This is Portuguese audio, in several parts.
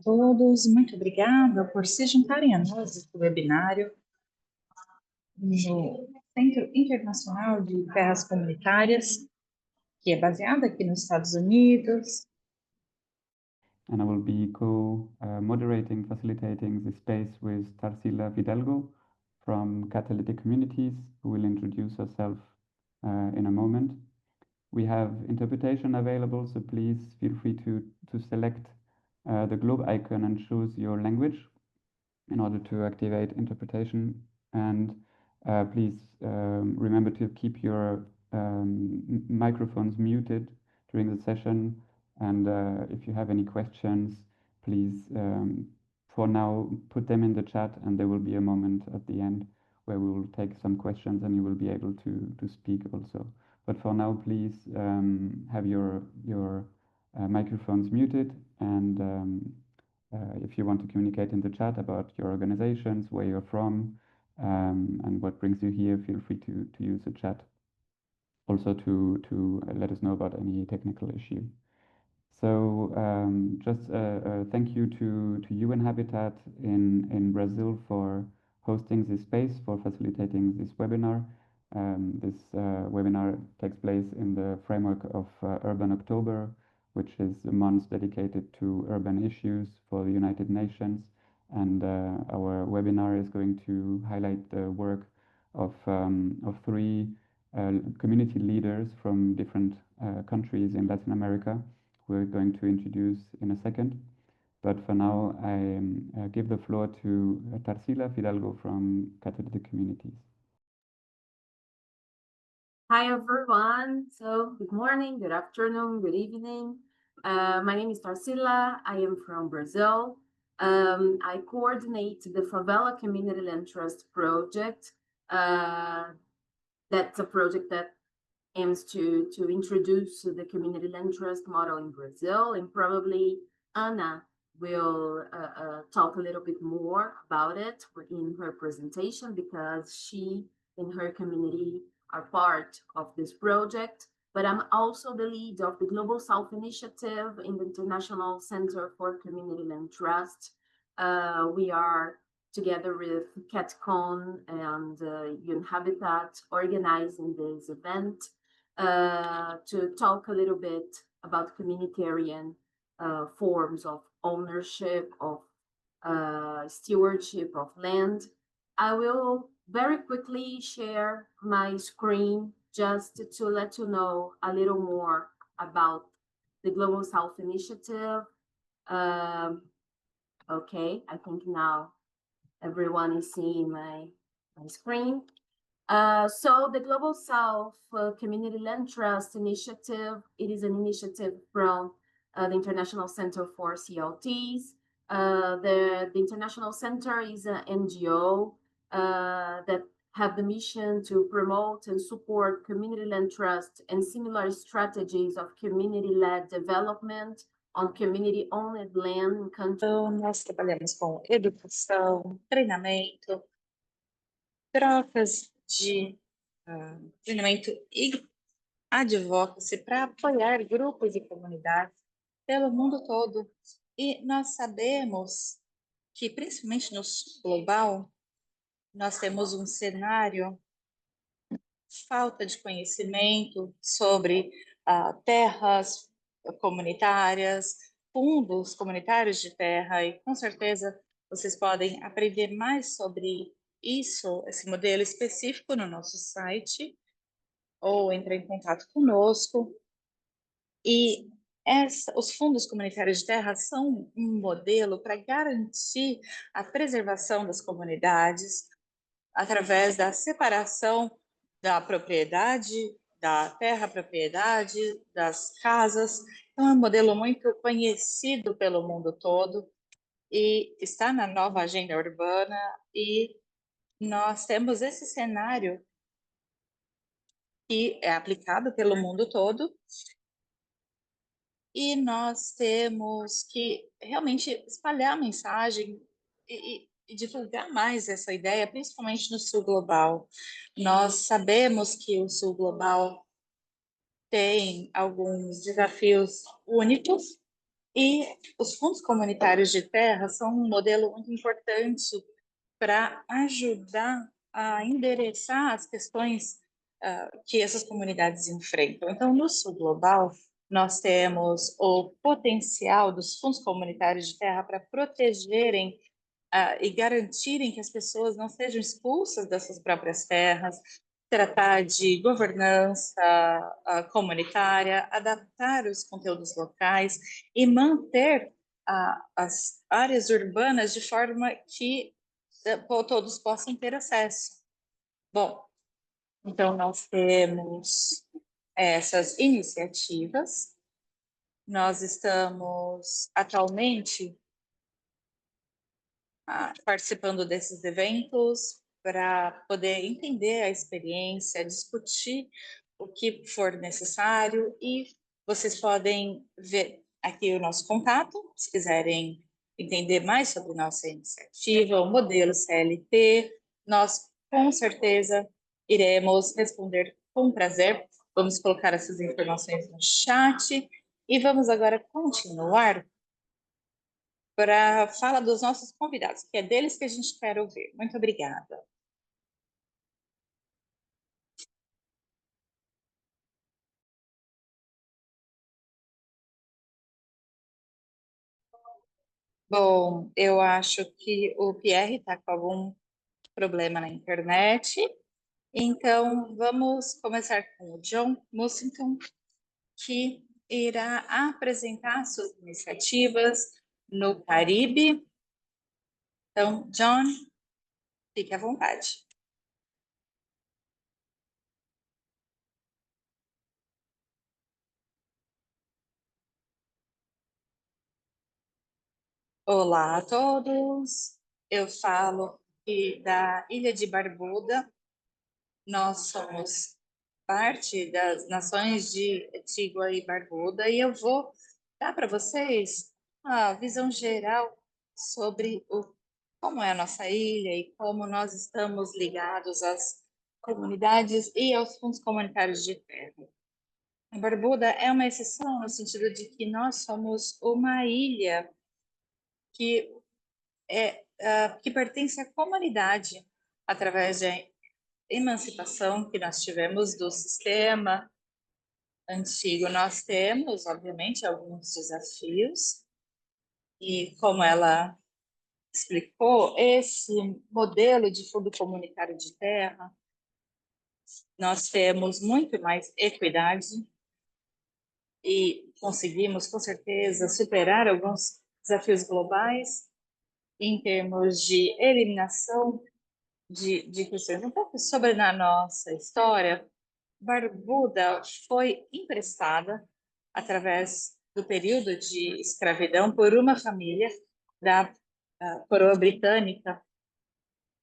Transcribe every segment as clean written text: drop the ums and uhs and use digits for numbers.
todos, muito obrigada por se juntarem a nós neste webinário no Centro Internacional de Terras Comunitárias, que é baseado aqui nos Estados Unidos. And I will be co-moderating, facilitating the space with Tarsila Fidalgo from Catalytic Communities, who will introduce herself in a moment. We have interpretation available, so please feel free to select the globe icon and choose your language in order to activate interpretation. And please remember to keep your microphones muted during the session. And if you have any questions, please, for now, put them in the chat, and there will be a moment at the end where we will take some questions and you will be able to speak also. But for now, please have your microphones muted, and if you want to communicate in the chat about your organizations, where you're from, and what brings you here, feel free to use the chat. Also to let us know about any technical issue. So just thank you to UN Habitat in Brazil for hosting this space, for facilitating this webinar. This webinar takes place in the framework of Urban October, which is a month dedicated to urban issues for the United Nations. And our webinar is going to highlight the work of three community leaders from different countries in Latin America, we're going to introduce in a second. But for now, I give the floor to Tarsila Fidalgo from Catalytic Communities. Hi, everyone. So good morning, good afternoon, good evening. My name is Tarsila. I am from Brazil. I coordinate the Favela Community Land Trust project. That's a project that aims to introduce the community land trust model in Brazil, and probably Ana will talk a little bit more about it in her presentation, because she and her community are part of this project. But I'm also the lead of the Global South Initiative in the International Center for Community Land Trust. We are together with CatCon and UN Habitat organizing this event to talk a little bit about communitarian forms of ownership, of stewardship of land. I will very quickly share my screen just to let you know a little more about the Global South Initiative. Okay, I think now everyone is seeing my screen. So the Global South Community Land Trust Initiative, it is an initiative from the International Center for CLTs. The International Center is an NGO that have the mission to promote and support community land trust and similar strategies of community-led development on community-owned land in countries. Então, nós trabalhamos com educação, treinamento, trocas de treinamento e advocacy para apoiar grupos e comunidades pelo mundo todo. E nós sabemos que, principalmente no sul global, nós temos um cenário de falta de conhecimento sobre terras comunitárias, fundos comunitários de terra, e com certeza vocês podem aprender mais sobre isso, esse modelo específico no nosso site, ou entrar em contato conosco. E os fundos comunitários de terra são um modelo para garantir a preservação das comunidades através da separação da propriedade, da terra-propriedade, das casas. Então, é um modelo muito conhecido pelo mundo todo e está na nova agenda urbana, e nós temos esse cenário que é aplicado pelo mundo todo, e nós temos que realmente espalhar a mensagem e divulgar mais essa ideia, principalmente no sul global. Nós sabemos que o sul global tem alguns desafios únicos, E os fundos comunitários de terra são um modelo muito importante para ajudar a endereçar as questões que essas comunidades enfrentam. Então, no sul global, nós temos o potencial dos fundos comunitários de terra para protegerem e garantirem que as pessoas não sejam expulsas das suas próprias terras, tratar de governança comunitária, adaptar os conteúdos locais e manter as áreas urbanas de forma que todos possam ter acesso. Bom, então nós temos essas iniciativas. Nós estamos atualmente participando desses eventos para poder entender a experiência, discutir o que for necessário, e vocês podem ver aqui o nosso contato, se quiserem entender mais sobre nossa iniciativa, o modelo CLT, nós com certeza iremos responder com prazer. Vamos colocar essas informações no chat e vamos agora continuar para a fala dos nossos convidados, que é deles que a gente quer ouvir. Muito obrigada. Bom, eu acho que o Pierre está com algum problema na internet, então vamos começar com o John Mussington, que irá apresentar suas iniciativas no Caribe. Então, John, fique à vontade. Olá a todos, eu falo da Ilha de Barbuda. Nós somos parte das nações de Antigua e Barbuda e eu vou dar para vocês a visão geral sobre como é a nossa ilha e como nós estamos ligados às comunidades e aos fundos comunitários de terra. A Barbuda é uma exceção no sentido de que nós somos uma ilha que que pertence à comunidade através da emancipação que nós tivemos do sistema antigo. Nós temos, obviamente, alguns desafios e, como ela explicou, esse modelo de fundo comunitário de terra, nós temos muito mais equidade e conseguimos, com certeza, superar alguns desafios globais em termos de eliminação de questões. Um pouco sobre na nossa história, Barbuda foi emprestada através do período de escravidão por uma família da coroa britânica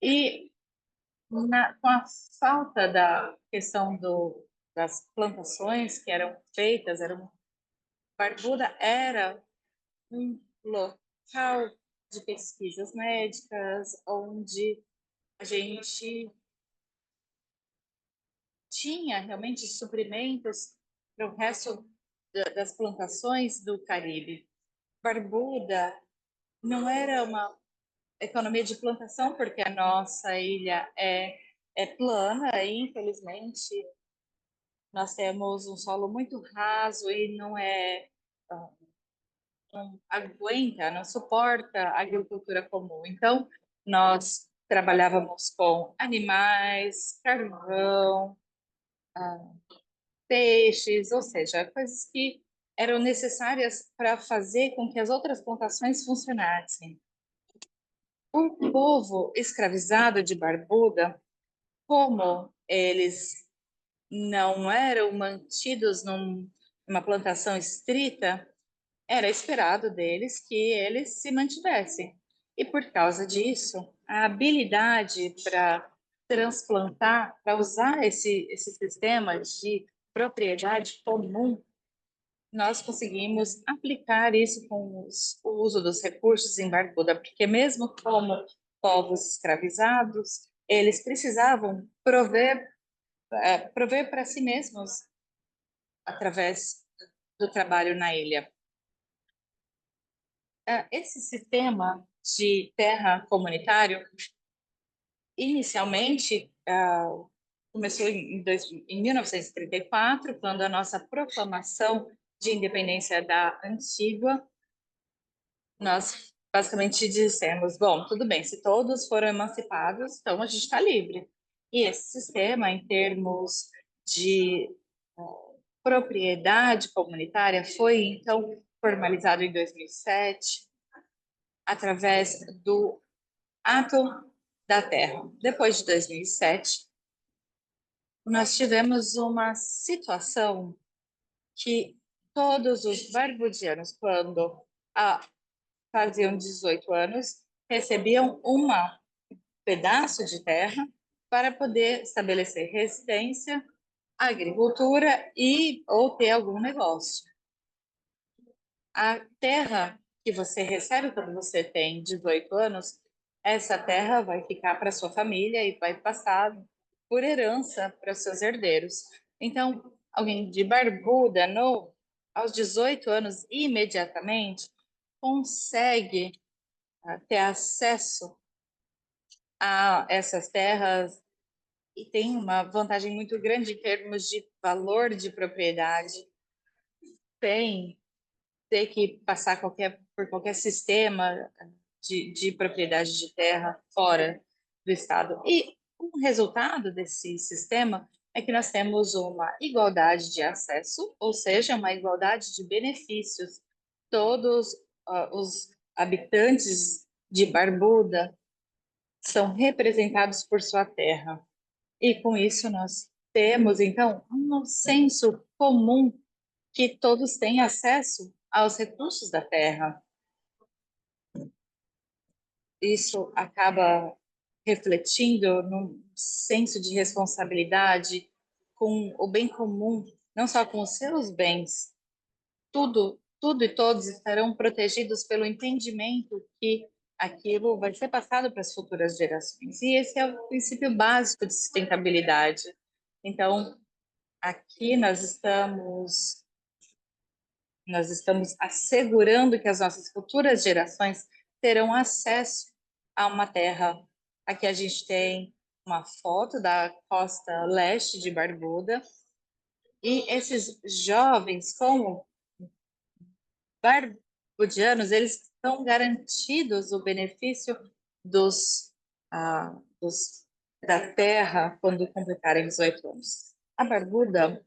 e com a falta da questão das plantações que eram feitas, Barbuda era um local de pesquisas médicas onde a gente tinha realmente suprimentos para o resto das plantações do Caribe. Barbuda não era uma economia de plantação, porque a nossa ilha é plana e, infelizmente, nós temos um solo muito raso e não aguenta, não suporta a agricultura comum. Então, nós trabalhávamos com animais, carvão, peixes, ou seja, coisas que eram necessárias para fazer com que as outras plantações funcionassem. O povo escravizado de Barbuda, como eles não eram mantidos numa plantação estrita, era esperado deles que eles se mantivessem. E por causa disso, a habilidade para transplantar, para usar esse sistema de propriedade comum, nós conseguimos aplicar isso com o uso dos recursos em Barbuda, porque mesmo como povos escravizados, eles precisavam prover para si mesmos através do trabalho na ilha. Esse sistema de terra comunitário, inicialmente, começou em 1934, quando a nossa proclamação de independência da Antigua, nós basicamente dissemos, bom, tudo bem, se todos foram emancipados, então a gente está livre. E esse sistema, em termos de propriedade comunitária, foi, então, formalizado em 2007, através do Ato da Terra. Depois de 2007, nós tivemos uma situação que todos os barbudianos, quando faziam 18 anos, recebiam um pedaço de terra para poder estabelecer residência, agricultura ou ter algum negócio. A terra que você recebe quando você tem 18 anos, essa terra vai ficar para sua família e vai passar por herança para seus herdeiros. Então, alguém de Barbuda, aos 18 anos, imediatamente, consegue ter acesso a essas terras e tem uma vantagem muito grande em termos de valor de propriedade, sem ter que passar por qualquer sistema de propriedade de terra fora do Estado. E o resultado desse sistema é que nós temos uma igualdade de acesso, ou seja, uma igualdade de benefícios. Todos os habitantes de Barbuda são representados por sua terra. E com isso nós temos, então, um senso comum que todos têm acesso aos recursos da terra. Isso acaba refletindo num senso de responsabilidade com o bem comum, não só com os seus bens. Tudo e todos estarão protegidos pelo entendimento que aquilo vai ser passado para as futuras gerações. E esse é o princípio básico de sustentabilidade. Então, aqui nós estamos assegurando que as nossas futuras gerações terão acesso a uma terra. Aqui a gente tem uma foto da costa leste de Barbuda, e esses jovens, como barbudianos, eles estão garantidos o benefício dos, da terra quando completarem 18 anos. A Barbuda,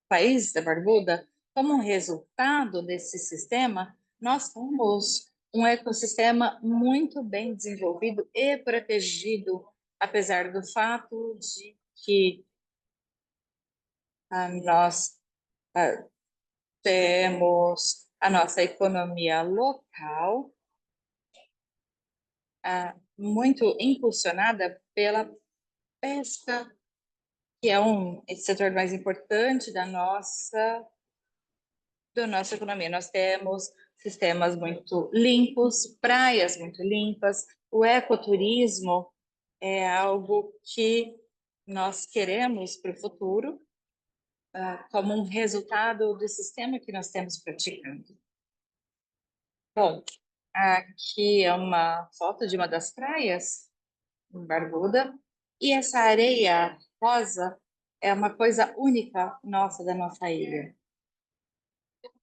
país da Barbuda, como um resultado desse sistema, nós temos um ecossistema muito bem desenvolvido e protegido, apesar do fato de que nós temos a nossa economia local muito impulsionada pela pesca, que é esse setor mais importante da nossa economia. Nós temos sistemas muito limpos, praias muito limpas. O ecoturismo é algo que nós queremos para o futuro, como um resultado do sistema que nós temos praticando. Bom, aqui é uma foto de uma das praias em Barbuda, e essa areia rosa é uma coisa única nossa, da nossa ilha.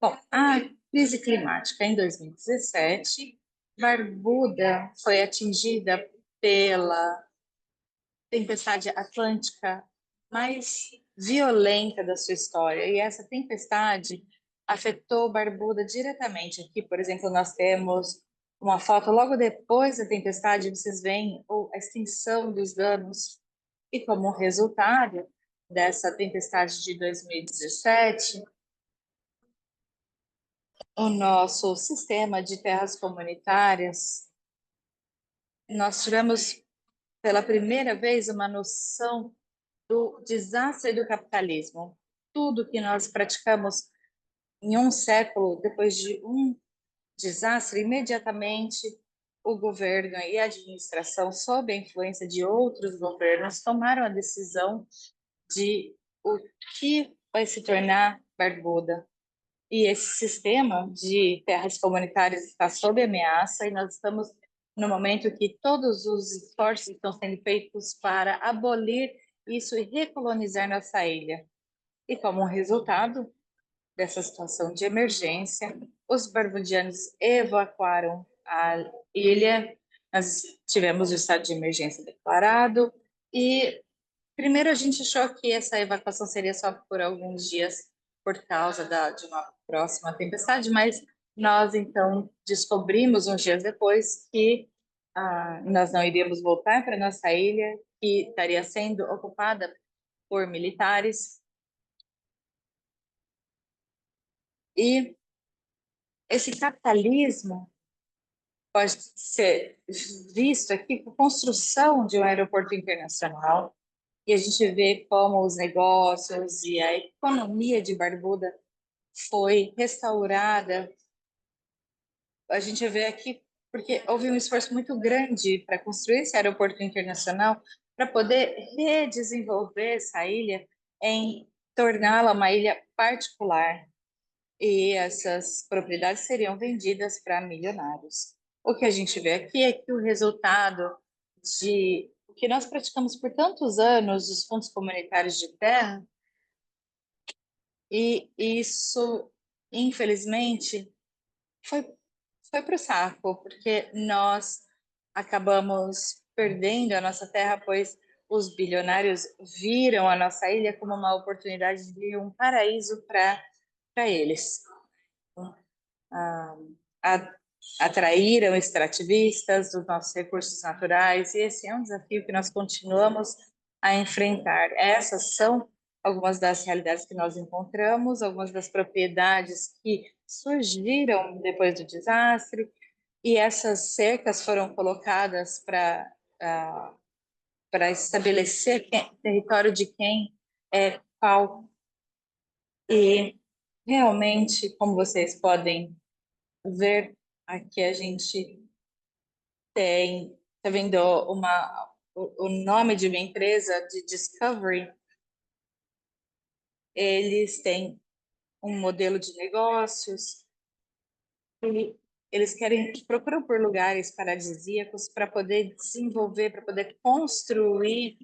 Bom, a crise climática em 2017, Barbuda foi atingida pela tempestade atlântica mais violenta da sua história. E essa tempestade afetou Barbuda diretamente. Aqui, por exemplo, nós temos uma foto logo depois da tempestade, vocês veem a extensão dos danos. E como resultado dessa tempestade de 2017, o nosso sistema de terras comunitárias, nós tivemos pela primeira vez uma noção do desastre do capitalismo. Tudo que nós praticamos em um século, depois de um desastre, imediatamente o governo e a administração, sob a influência de outros governos, tomaram a decisão de o que vai se tornar Barbuda. E esse sistema de terras comunitárias está sob ameaça e nós estamos no momento que todos os esforços estão sendo feitos para abolir isso e recolonizar nossa ilha. E como um resultado dessa situação de emergência, os barbudianos evacuaram a ilha. Nós tivemos o estado de emergência declarado e primeiro a gente achou que essa evacuação seria só por alguns dias por causa de uma próxima tempestade, mas nós então descobrimos uns dias depois que nós não iríamos voltar para nossa ilha, que estaria sendo ocupada por militares. E esse capitalismo pode ser visto aqui com a construção de um aeroporto internacional, e a gente vê como os negócios e a economia de Barbuda foi restaurada. A gente vê aqui porque houve um esforço muito grande para construir esse aeroporto internacional, para poder redesenvolver essa ilha em torná-la uma ilha particular. E essas propriedades seriam vendidas para milionários. O que a gente vê aqui é que o resultado de o que nós praticamos por tantos anos, os fundos comunitários de terra, e isso, infelizmente, foi para o saco, porque nós acabamos perdendo a nossa terra, pois os bilionários viram a nossa ilha como uma oportunidade de um paraíso para eles. Atraíram extrativistas dos nossos recursos naturais, e esse é um desafio que nós continuamos a enfrentar. Essas são algumas das realidades que nós encontramos, algumas das propriedades que surgiram depois do desastre, e essas cercas foram colocadas para estabelecer território de quem é qual. E realmente, como vocês podem ver, aqui a gente tá vendo o nome de uma empresa de Discovery. Eles têm um modelo de negócios e eles procuram por lugares paradisíacos para poder desenvolver, para poder construir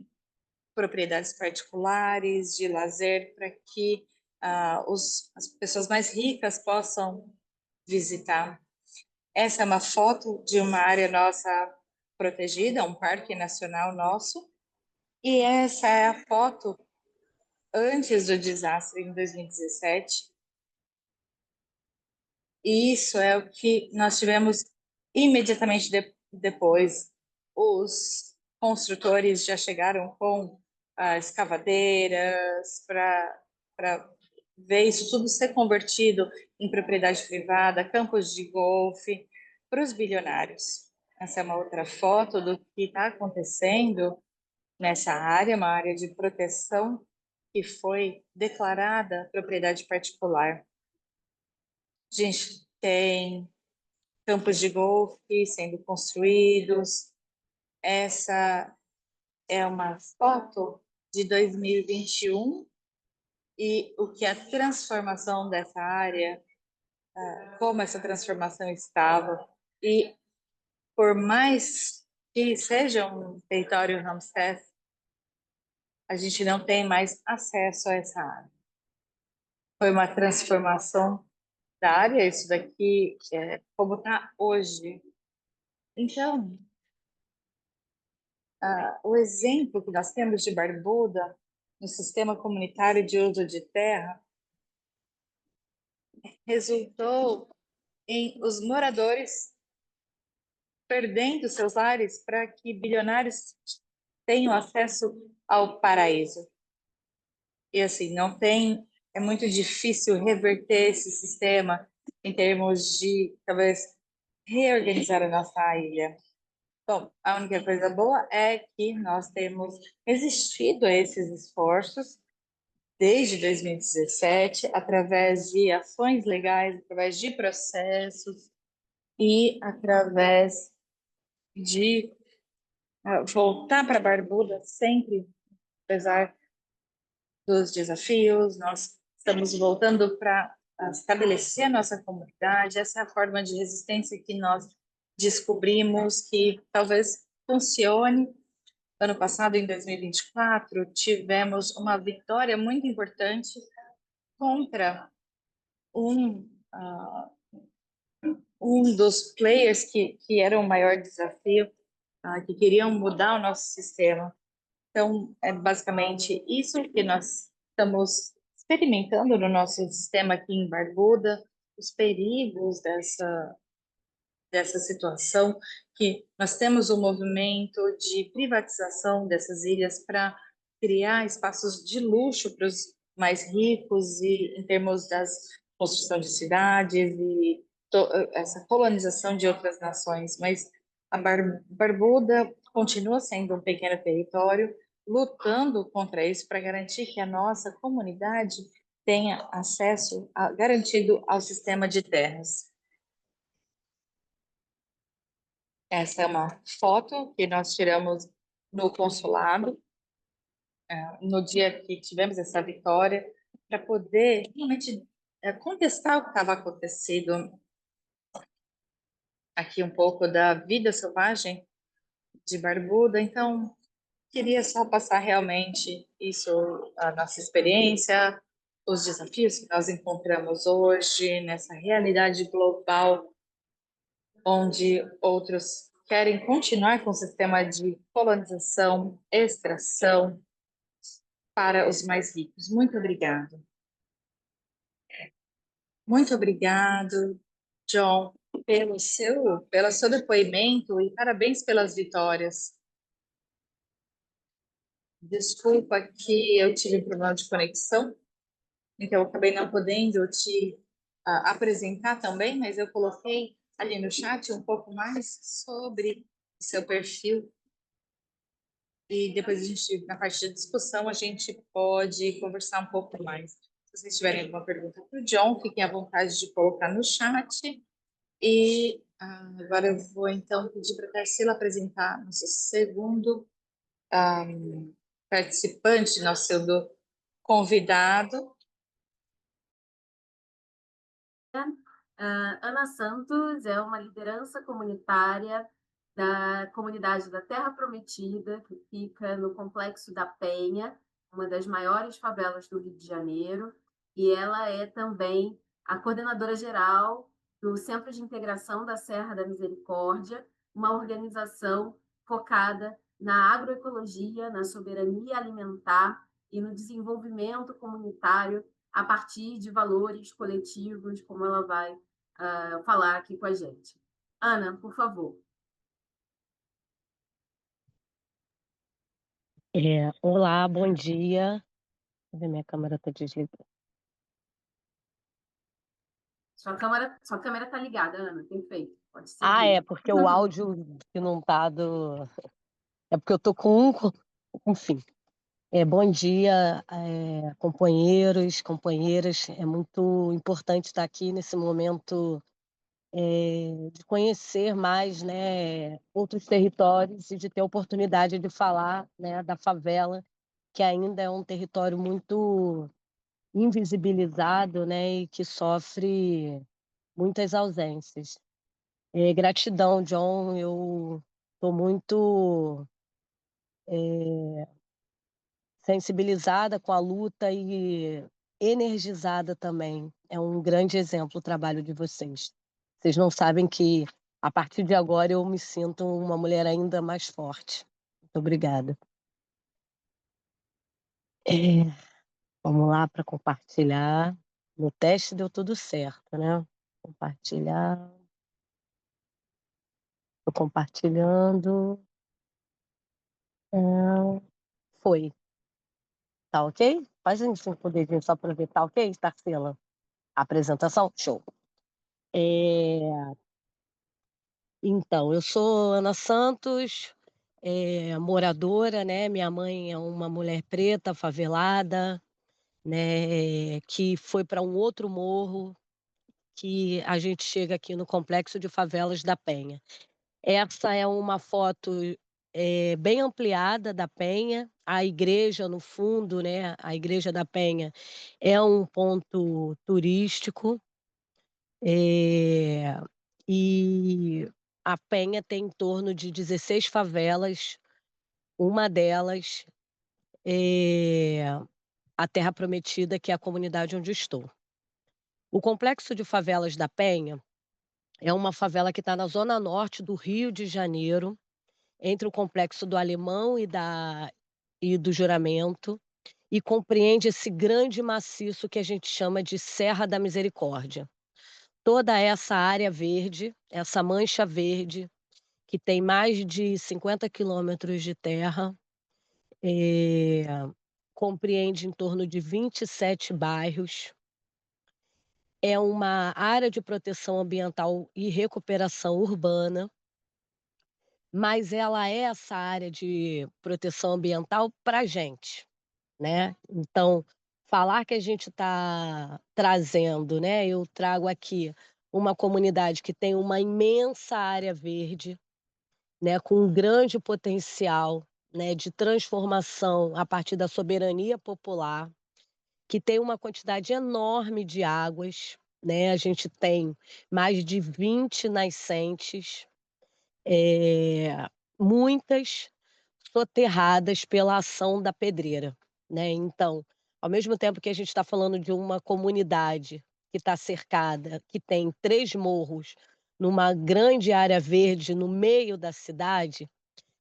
propriedades particulares de lazer para que as pessoas mais ricas possam visitar. Essa é uma foto de uma área nossa protegida, um parque nacional nosso, e essa é a foto antes do desastre, em 2017. E isso é o que nós tivemos imediatamente depois. Os construtores já chegaram com escavadeiras para ver isso tudo ser convertido em propriedade privada, campos de golfe para os bilionários. Essa é uma outra foto do que está acontecendo nessa área, uma área de proteção que foi declarada propriedade particular. A gente tem campos de golfe sendo construídos. Essa é uma foto de 2021 e o que a transformação dessa área, como essa transformação estava. E por mais que seja um território Ramsar, a gente não tem mais acesso a essa área. Foi uma transformação da área, isso daqui é como está hoje. Então, o exemplo que nós temos de Barbuda no sistema comunitário de uso de terra resultou em os moradores perdendo seus lares para que bilionários tenham acesso ao paraíso. E assim, não tem, é muito difícil reverter esse sistema em termos de, talvez, reorganizar a nossa ilha. Bom, a única coisa boa é que nós temos resistido a esses esforços desde 2017, através de ações legais, através de processos e através de voltar para Barbuda sempre, apesar dos desafios. Nós estamos voltando para estabelecer a nossa comunidade. Essa é a forma de resistência que nós descobrimos que talvez funcione. Ano passado, em 2024, tivemos uma vitória muito importante contra um, uh, um dos players que era o maior desafio, que queriam mudar o nosso sistema. Então, é basicamente isso que nós estamos experimentando no nosso sistema aqui em Barbuda, os perigos dessa situação, que nós temos um movimento de privatização dessas ilhas para criar espaços de luxo para os mais ricos e em termos das construção de cidades e essa colonização de outras nações, mas a Barbuda continua sendo um pequeno território, lutando contra isso para garantir que a nossa comunidade tenha acesso garantido ao sistema de terras. Essa é uma foto que nós tiramos no consulado, no dia que tivemos essa vitória, para poder realmente contestar o que estava acontecendo aqui, um pouco da vida selvagem de Barbuda. Então, queria só passar realmente isso, a nossa experiência, os desafios que nós encontramos hoje nessa realidade global, onde outros querem continuar com o sistema de colonização, extração para os mais ricos. Muito obrigado. Muito obrigado, John, pelo seu depoimento e parabéns pelas vitórias. Desculpa que eu tive problema de conexão, então eu acabei não podendo te apresentar também, mas eu coloquei ali no chat um pouco mais sobre o seu perfil. E depois a gente, na parte de discussão, a gente pode conversar um pouco mais. Se vocês tiverem alguma pergunta para o John, fiquem à vontade de colocar no chat. E agora eu vou, então, pedir para a Tarsila apresentar nosso segundo participante, nosso segundo convidado. Ana Santos é uma liderança comunitária da comunidade da Terra Prometida, que fica no Complexo da Penha, uma das maiores favelas do Rio de Janeiro, e ela é também a coordenadora geral do Centro de Integração da Serra da Misericórdia, uma organização focada na agroecologia, na soberania alimentar e no desenvolvimento comunitário a partir de valores coletivos, como ela vai falar aqui com a gente. Ana, por favor. Olá, bom dia. Cadê minha câmera? Está desligada. Sua câmera está ligada, Ana. Perfeito. Pode seguir. É porque o áudio que não está do... É porque eu estou com um... Enfim. Bom dia, companheiros, companheiras. É muito importante estar aqui nesse momento de conhecer mais, né, outros territórios e de ter a oportunidade de falar, né, da favela, que ainda é um território muito invisibilizado, né, e que sofre muitas ausências. Gratidão, John. Eu estou muito sensibilizada com a luta e energizada também. É um grande exemplo o trabalho de vocês. Vocês não sabem que, a partir de agora, eu me sinto uma mulher ainda mais forte. Muito obrigada. Vamos lá para compartilhar. No teste deu tudo certo, né? Compartilhar. Estou compartilhando. Foi. Tá ok? Faz um dedinho só para ver. Tá ok, Tarsila? Apresentação? Show. Então, eu sou Ana Santos, moradora, né? Minha mãe é uma mulher preta, favelada, né? Que foi para um outro morro, que a gente chega aqui no Complexo de Favelas da Penha. Essa é uma foto bem ampliada da Penha. A igreja no fundo, né, a Igreja da Penha é um ponto turístico, e a Penha tem em torno de 16 favelas, uma delas é a Terra Prometida, que é a comunidade onde estou. O Complexo de Favelas da Penha é uma favela que está na zona norte do Rio de Janeiro, entre o Complexo do Alemão e do Juramento, e compreende esse grande maciço que a gente chama de Serra da Misericórdia. Toda essa área verde, essa mancha verde, que tem mais de 50 quilômetros de terra, compreende em torno de 27 bairros. É uma área de proteção ambiental e recuperação urbana, mas ela é essa área de proteção ambiental para a gente, né. Então, falar que a gente está trazendo, né, eu trago aqui uma comunidade que tem uma imensa área verde, né, com um grande potencial, né, de transformação a partir da soberania popular, que tem uma quantidade enorme de águas, né, a gente tem mais de 20 nascentes, muitas soterradas pela ação da pedreira, né. Então, ao mesmo tempo que a gente está falando de uma comunidade que está cercada, que tem 3 morros, numa grande área verde no meio da cidade,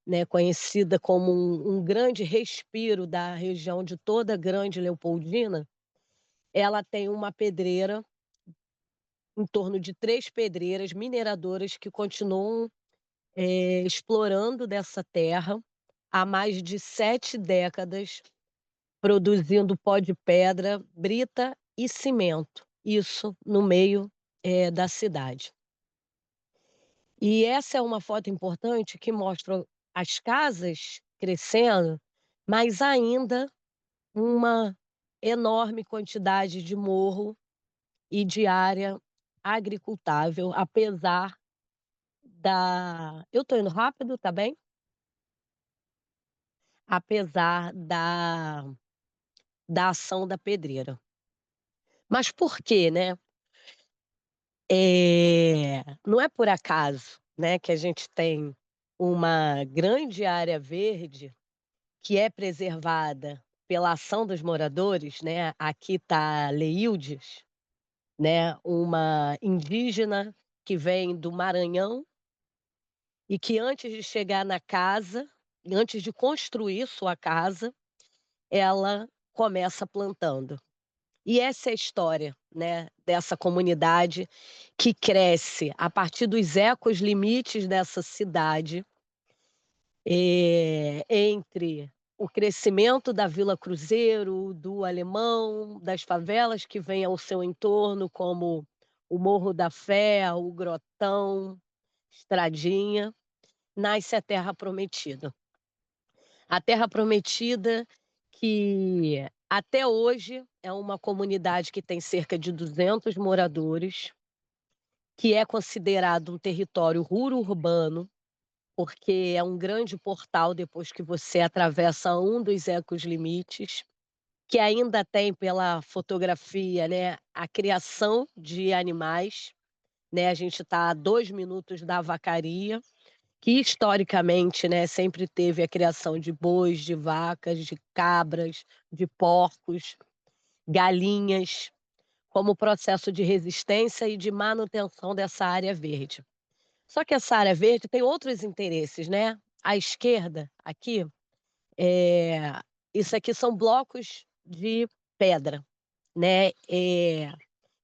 né, conhecida como um grande respiro da região de toda a Grande Leopoldina, ela tem uma pedreira, em torno de 3 pedreiras mineradoras que continuam, explorando dessa terra há mais de 7 décadas, produzindo pó de pedra, brita e cimento, isso no meio, da cidade. E essa é uma foto importante que mostra as casas crescendo, mas ainda uma enorme quantidade de morro e de área agricultável, apesar da eu estou indo rápido, tá bem? Apesar da ação da pedreira. Mas por quê, né? Não é por acaso, né, que a gente tem uma grande área verde que é preservada pela ação dos moradores, né. Aqui está Leildes, né, uma indígena que vem do Maranhão e que antes de chegar na casa, antes de construir sua casa, ela começa plantando. E essa é a história, né, dessa comunidade que cresce a partir dos ecos limites dessa cidade, entre o crescimento da Vila Cruzeiro, do Alemão, das favelas que vêm ao seu entorno, como o Morro da Fé, o Grotão, Estradinha, nasce a Terra Prometida. A Terra Prometida, que até hoje é uma comunidade que tem cerca de 200 moradores, que é considerado um território ruro-urbano, porque é um grande portal depois que você atravessa um dos ecos limites, que ainda tem pela fotografia, né, a criação de animais, né, a gente está a 2 minutos da vacaria, que historicamente, né, sempre teve a criação de bois, de vacas, de cabras, de porcos, galinhas, como processo de resistência e de manutenção dessa área verde. Só que essa área verde tem outros interesses, né. À esquerda, aqui, eh, isso aqui são blocos de pedra, né,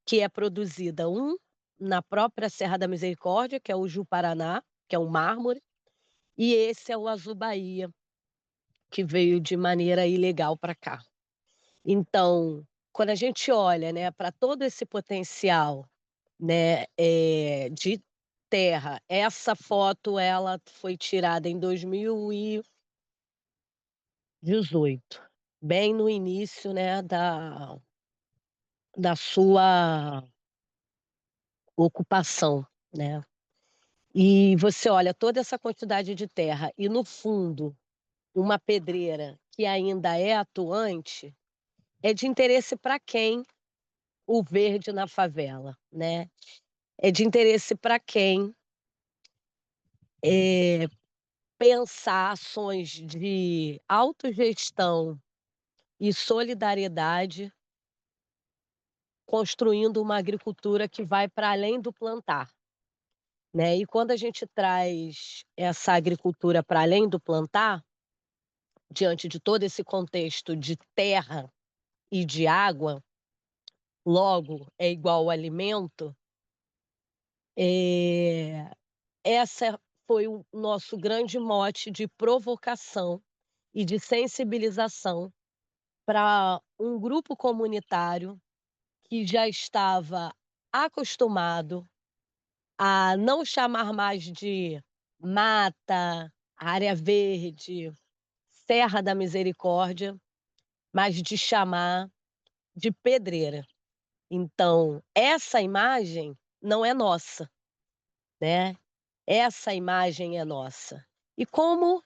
que é produzida na própria Serra da Misericórdia, que é o Ju-Paraná, que é o mármore, e esse é o Azul Bahia, que veio de maneira ilegal para cá. Então, quando a gente olha, né, para todo esse potencial, né, de terra, essa foto ela foi tirada em 2018, bem no início, né, da sua ocupação, né. e você olha toda essa quantidade de terra e no fundo uma pedreira que ainda é atuante, é de interesse para quem o verde na favela, né? É de interesse para quem pensar ações de autogestão e solidariedade, construindo uma agricultura que vai para além do plantar, né? E quando a gente traz essa agricultura para além do plantar, diante de todo esse contexto de terra e de água, logo é igual ao alimento, essa foi o nosso grande mote de provocação e de sensibilização para um grupo comunitário que já estava acostumado a não chamar mais de mata, área verde, Serra da Misericórdia, mas de chamar de pedreira. Então, essa imagem não é nossa, né? Essa imagem é nossa. E como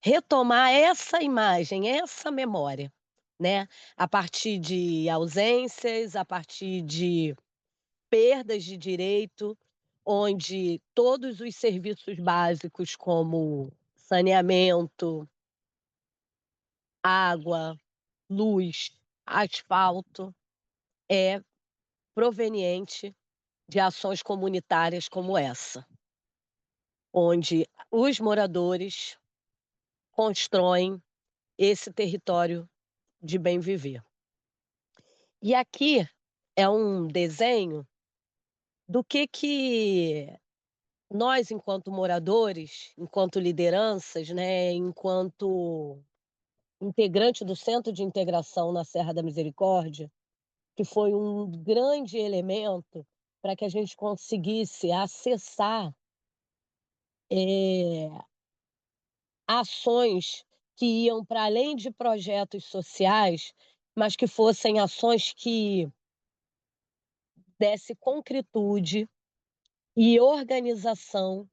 retomar essa imagem, essa memória, né? A partir de ausências, a partir de perdas de direito, onde todos os serviços básicos como saneamento, água, luz, asfalto, é proveniente de ações comunitárias como essa, onde os moradores constroem esse território de bem viver. E aqui é um desenho do que nós, enquanto moradores, enquanto lideranças, né, enquanto integrante do Centro de Integração na Serra da Misericórdia, que foi um grande elemento para que a gente conseguisse acessar ações que iam para além de projetos sociais, mas que fossem ações que desse concretude e organização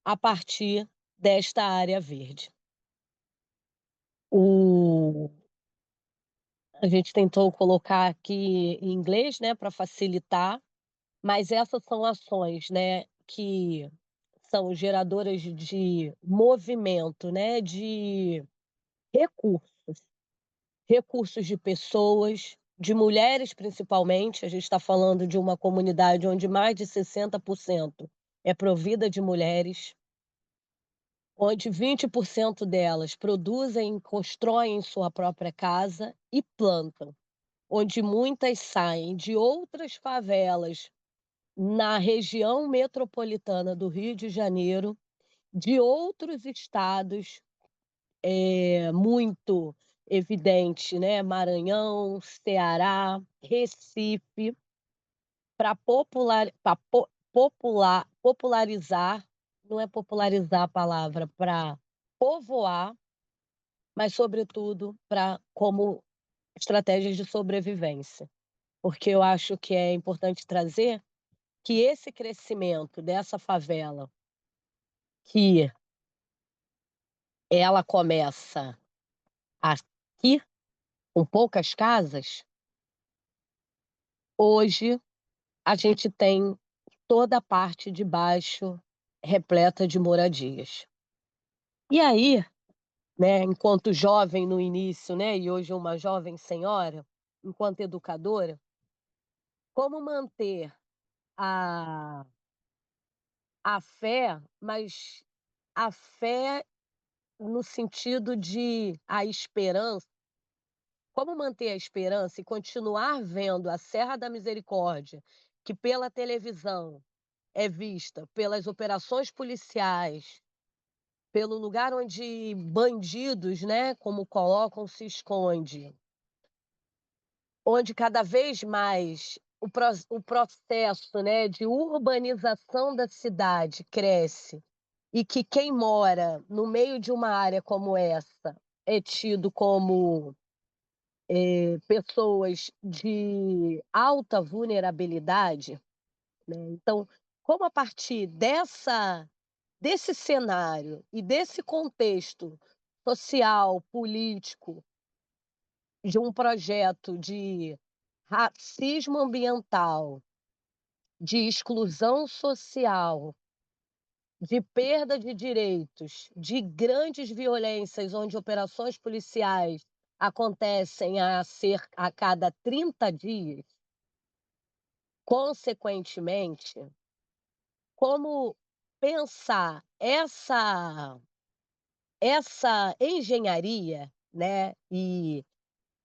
a partir desta área verde. A gente tentou colocar aqui em inglês, né, para facilitar, mas essas são ações, né, que são geradoras de movimento, né, de recursos, recursos de pessoas, de mulheres principalmente. A gente está falando de uma comunidade onde mais de 60% é provida de mulheres, onde 20% delas produzem, constroem sua própria casa e plantam, onde muitas saem de outras favelas na região metropolitana do Rio de Janeiro, de outros estados, muito evidente, né, Maranhão, Ceará, Recife, para popularizar, não é popularizar a palavra, para povoar, mas sobretudo para como estratégias de sobrevivência. Porque eu acho que é importante trazer que esse crescimento dessa favela, que ela começa aqui, com poucas casas, hoje a gente tem toda a parte de baixo repleta de moradias. E aí, né, enquanto jovem no início, né, e hoje uma jovem senhora, enquanto educadora, como manter a, a fé, mas a fé no sentido de a esperança, como manter a esperança e continuar vendo a Serra da Misericórdia, que pela televisão é vista pelas operações policiais, pelo lugar onde bandidos, né, como colocam, se esconde, onde cada vez mais o processo, né, de urbanização da cidade cresce e que quem mora no meio de uma área como essa é tido como pessoas de alta vulnerabilidade, né? Então, como a partir dessa desse cenário e desse contexto social, político, de um projeto de racismo ambiental, de exclusão social, de perda de direitos, de grandes violências, onde operações policiais acontecem a cada 30 dias, consequentemente, como pensar essa engenharia, né, e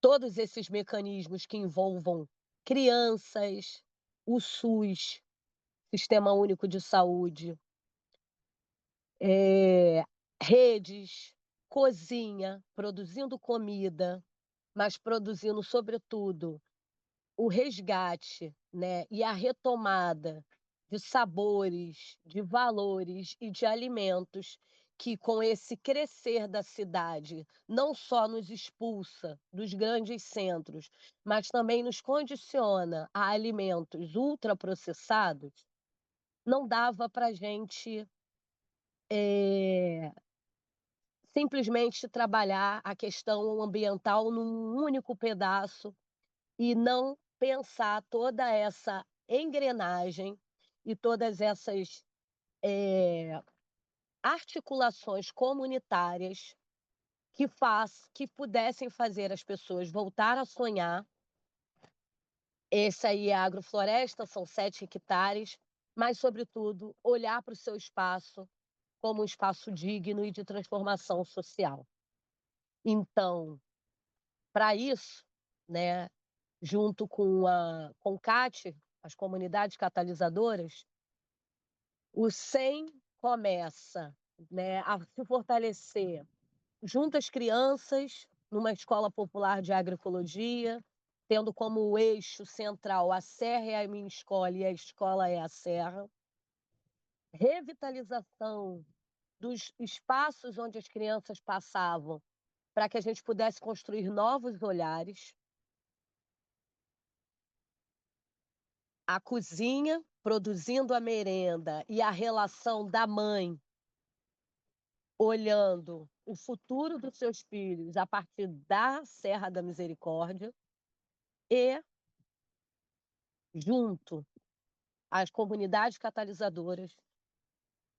todos esses mecanismos que envolvam crianças, o SUS, Sistema Único de Saúde, redes, cozinha, produzindo comida, mas produzindo, sobretudo, o resgate, né, e a retomada de sabores, de valores e de alimentos que, com esse crescer da cidade, não só nos expulsa dos grandes centros, mas também nos condiciona a alimentos ultraprocessados, não dava para a gente simplesmente trabalhar a questão ambiental num único pedaço e não pensar toda essa engrenagem e todas essas articulações comunitárias que pudessem fazer as pessoas voltar a sonhar. Esse aí é a agrofloresta, são 7 hectares, mas, sobretudo, olhar para o seu espaço como um espaço digno e de transformação social. Então, para isso, né, junto com o CAT, as comunidades catalisadoras, o SEM começa, né, a se fortalecer junto às crianças, numa escola popular de agroecologia, tendo como eixo central a serra é a minha escola e a escola é a serra. Revitalização dos espaços onde as crianças passavam, para que a gente pudesse construir novos olhares. A cozinha, produzindo a merenda e a relação da mãe, olhando o futuro dos seus filhos a partir da Serra da Misericórdia e, junto às comunidades catalisadoras,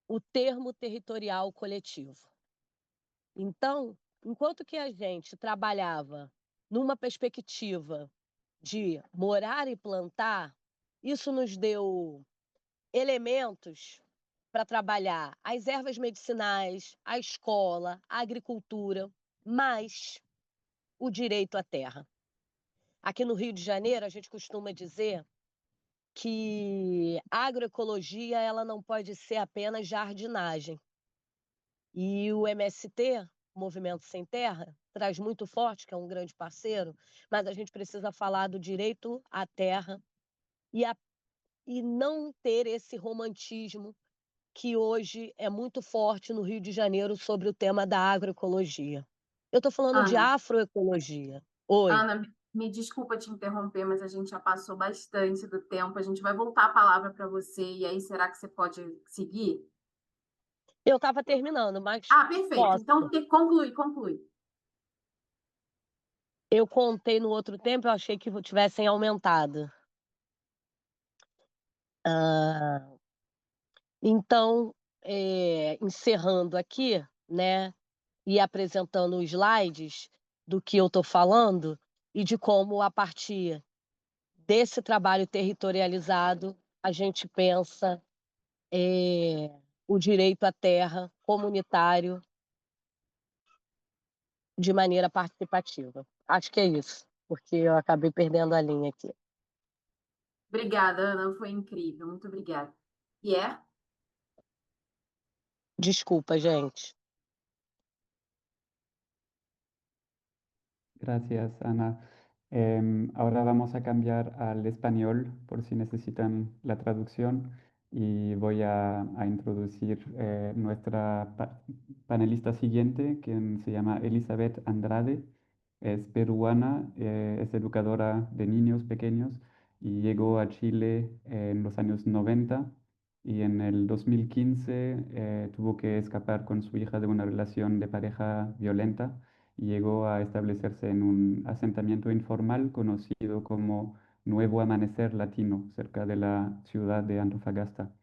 o termo territorial coletivo. Então, enquanto que a gente trabalhava numa perspectiva de morar e plantar, isso nos deu elementos para trabalhar as ervas medicinais, a escola, a agricultura, mais o direito à terra. Aqui no Rio de Janeiro, a gente costuma dizer que a agroecologia ela não pode ser apenas jardinagem. E o MST, Movimento Sem Terra, traz muito forte, que é um grande parceiro, mas a gente precisa falar do direito à terra e não ter esse romantismo que hoje é muito forte no Rio de Janeiro sobre o tema da agroecologia. Eu estou falando de Ana, afroecologia. Oi. Ana, me desculpa te interromper, mas a gente já passou bastante do tempo. A gente vai voltar a palavra para você, e aí será que você pode seguir? Eu estava terminando, mas Ah, perfeito. posso. Então, conclui. Eu contei no outro tempo, eu achei que tivessem aumentado. Então, encerrando aqui, né, e apresentando os slides do que eu estou falando e de como, a partir desse trabalho territorializado, a gente pensa o direito à terra comunitário de maneira participativa. Acho que é isso, porque eu acabei perdendo a linha aqui. Obrigada, Ana, foi incrível. Muito obrigada. E é? Desculpa, gente. Gracias, Ana. Ahora vamos a cambiar al español por si necesitan la traducción y voy a introducir nuestra panelista siguiente, quien se llama Elizabeth Andrade. Es peruana, es educadora de niños pequeños y llegó a Chile en los años 90 y en el 2015 tuvo que escapar con su hija de una relación de pareja violenta y llegó a establecerse en un asentamiento informal conocido como Nuevo Amanecer Latino, cerca de la ciudad de Antofagasta.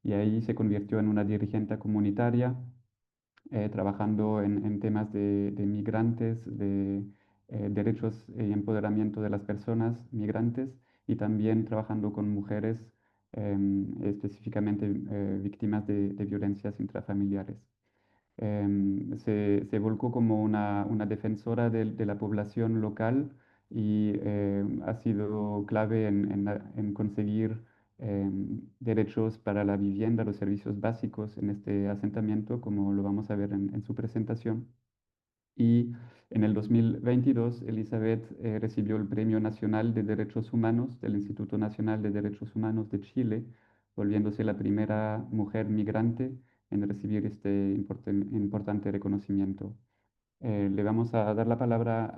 Y ahí se convirtió en una dirigente comunitaria, trabajando en temas de migrantes, de derechos y empoderamiento de las personas migrantes y también trabajando con mujeres específicamente víctimas de violencias intrafamiliares. Se volcó como una defensora de la población local y ha sido clave en conseguir derechos para la vivienda, los servicios básicos en este asentamiento, como lo vamos a ver en su presentación. Y en el 2022, Elizabeth recibió el Premio Nacional de Derechos Humanos del Instituto Nacional de Derechos Humanos de Chile, volviéndose la primera mujer migrante en recibir este importante reconocimiento. Le vamos a dar la palabra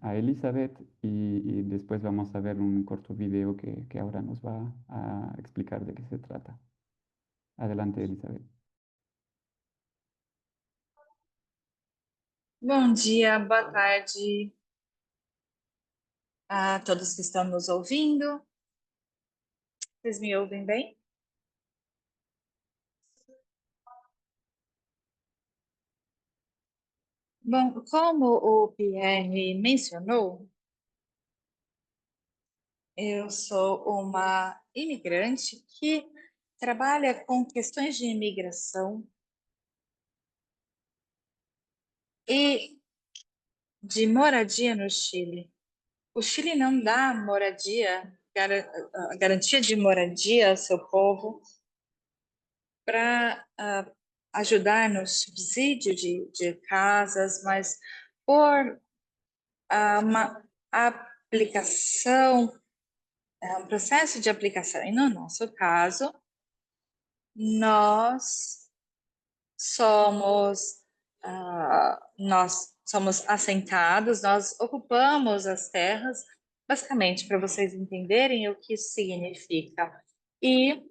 a Elizabeth y después vamos a ver un corto video que ahora nos va a explicar de qué se trata. Adelante, Elizabeth. Bom dia, boa tarde a todos que estão nos ouvindo. Vocês me ouvem bem? Bom, como o Pierre mencionou, eu sou uma imigrante que trabalha com questões de imigração e de moradia no Chile. O Chile não dá moradia, a garantia de moradia ao seu povo para ajudar no subsídio de casas, mas por uma aplicação, um processo de aplicação. E no nosso caso, nós somos assentados, nós ocupamos as terras, basicamente para vocês entenderem o que isso significa. E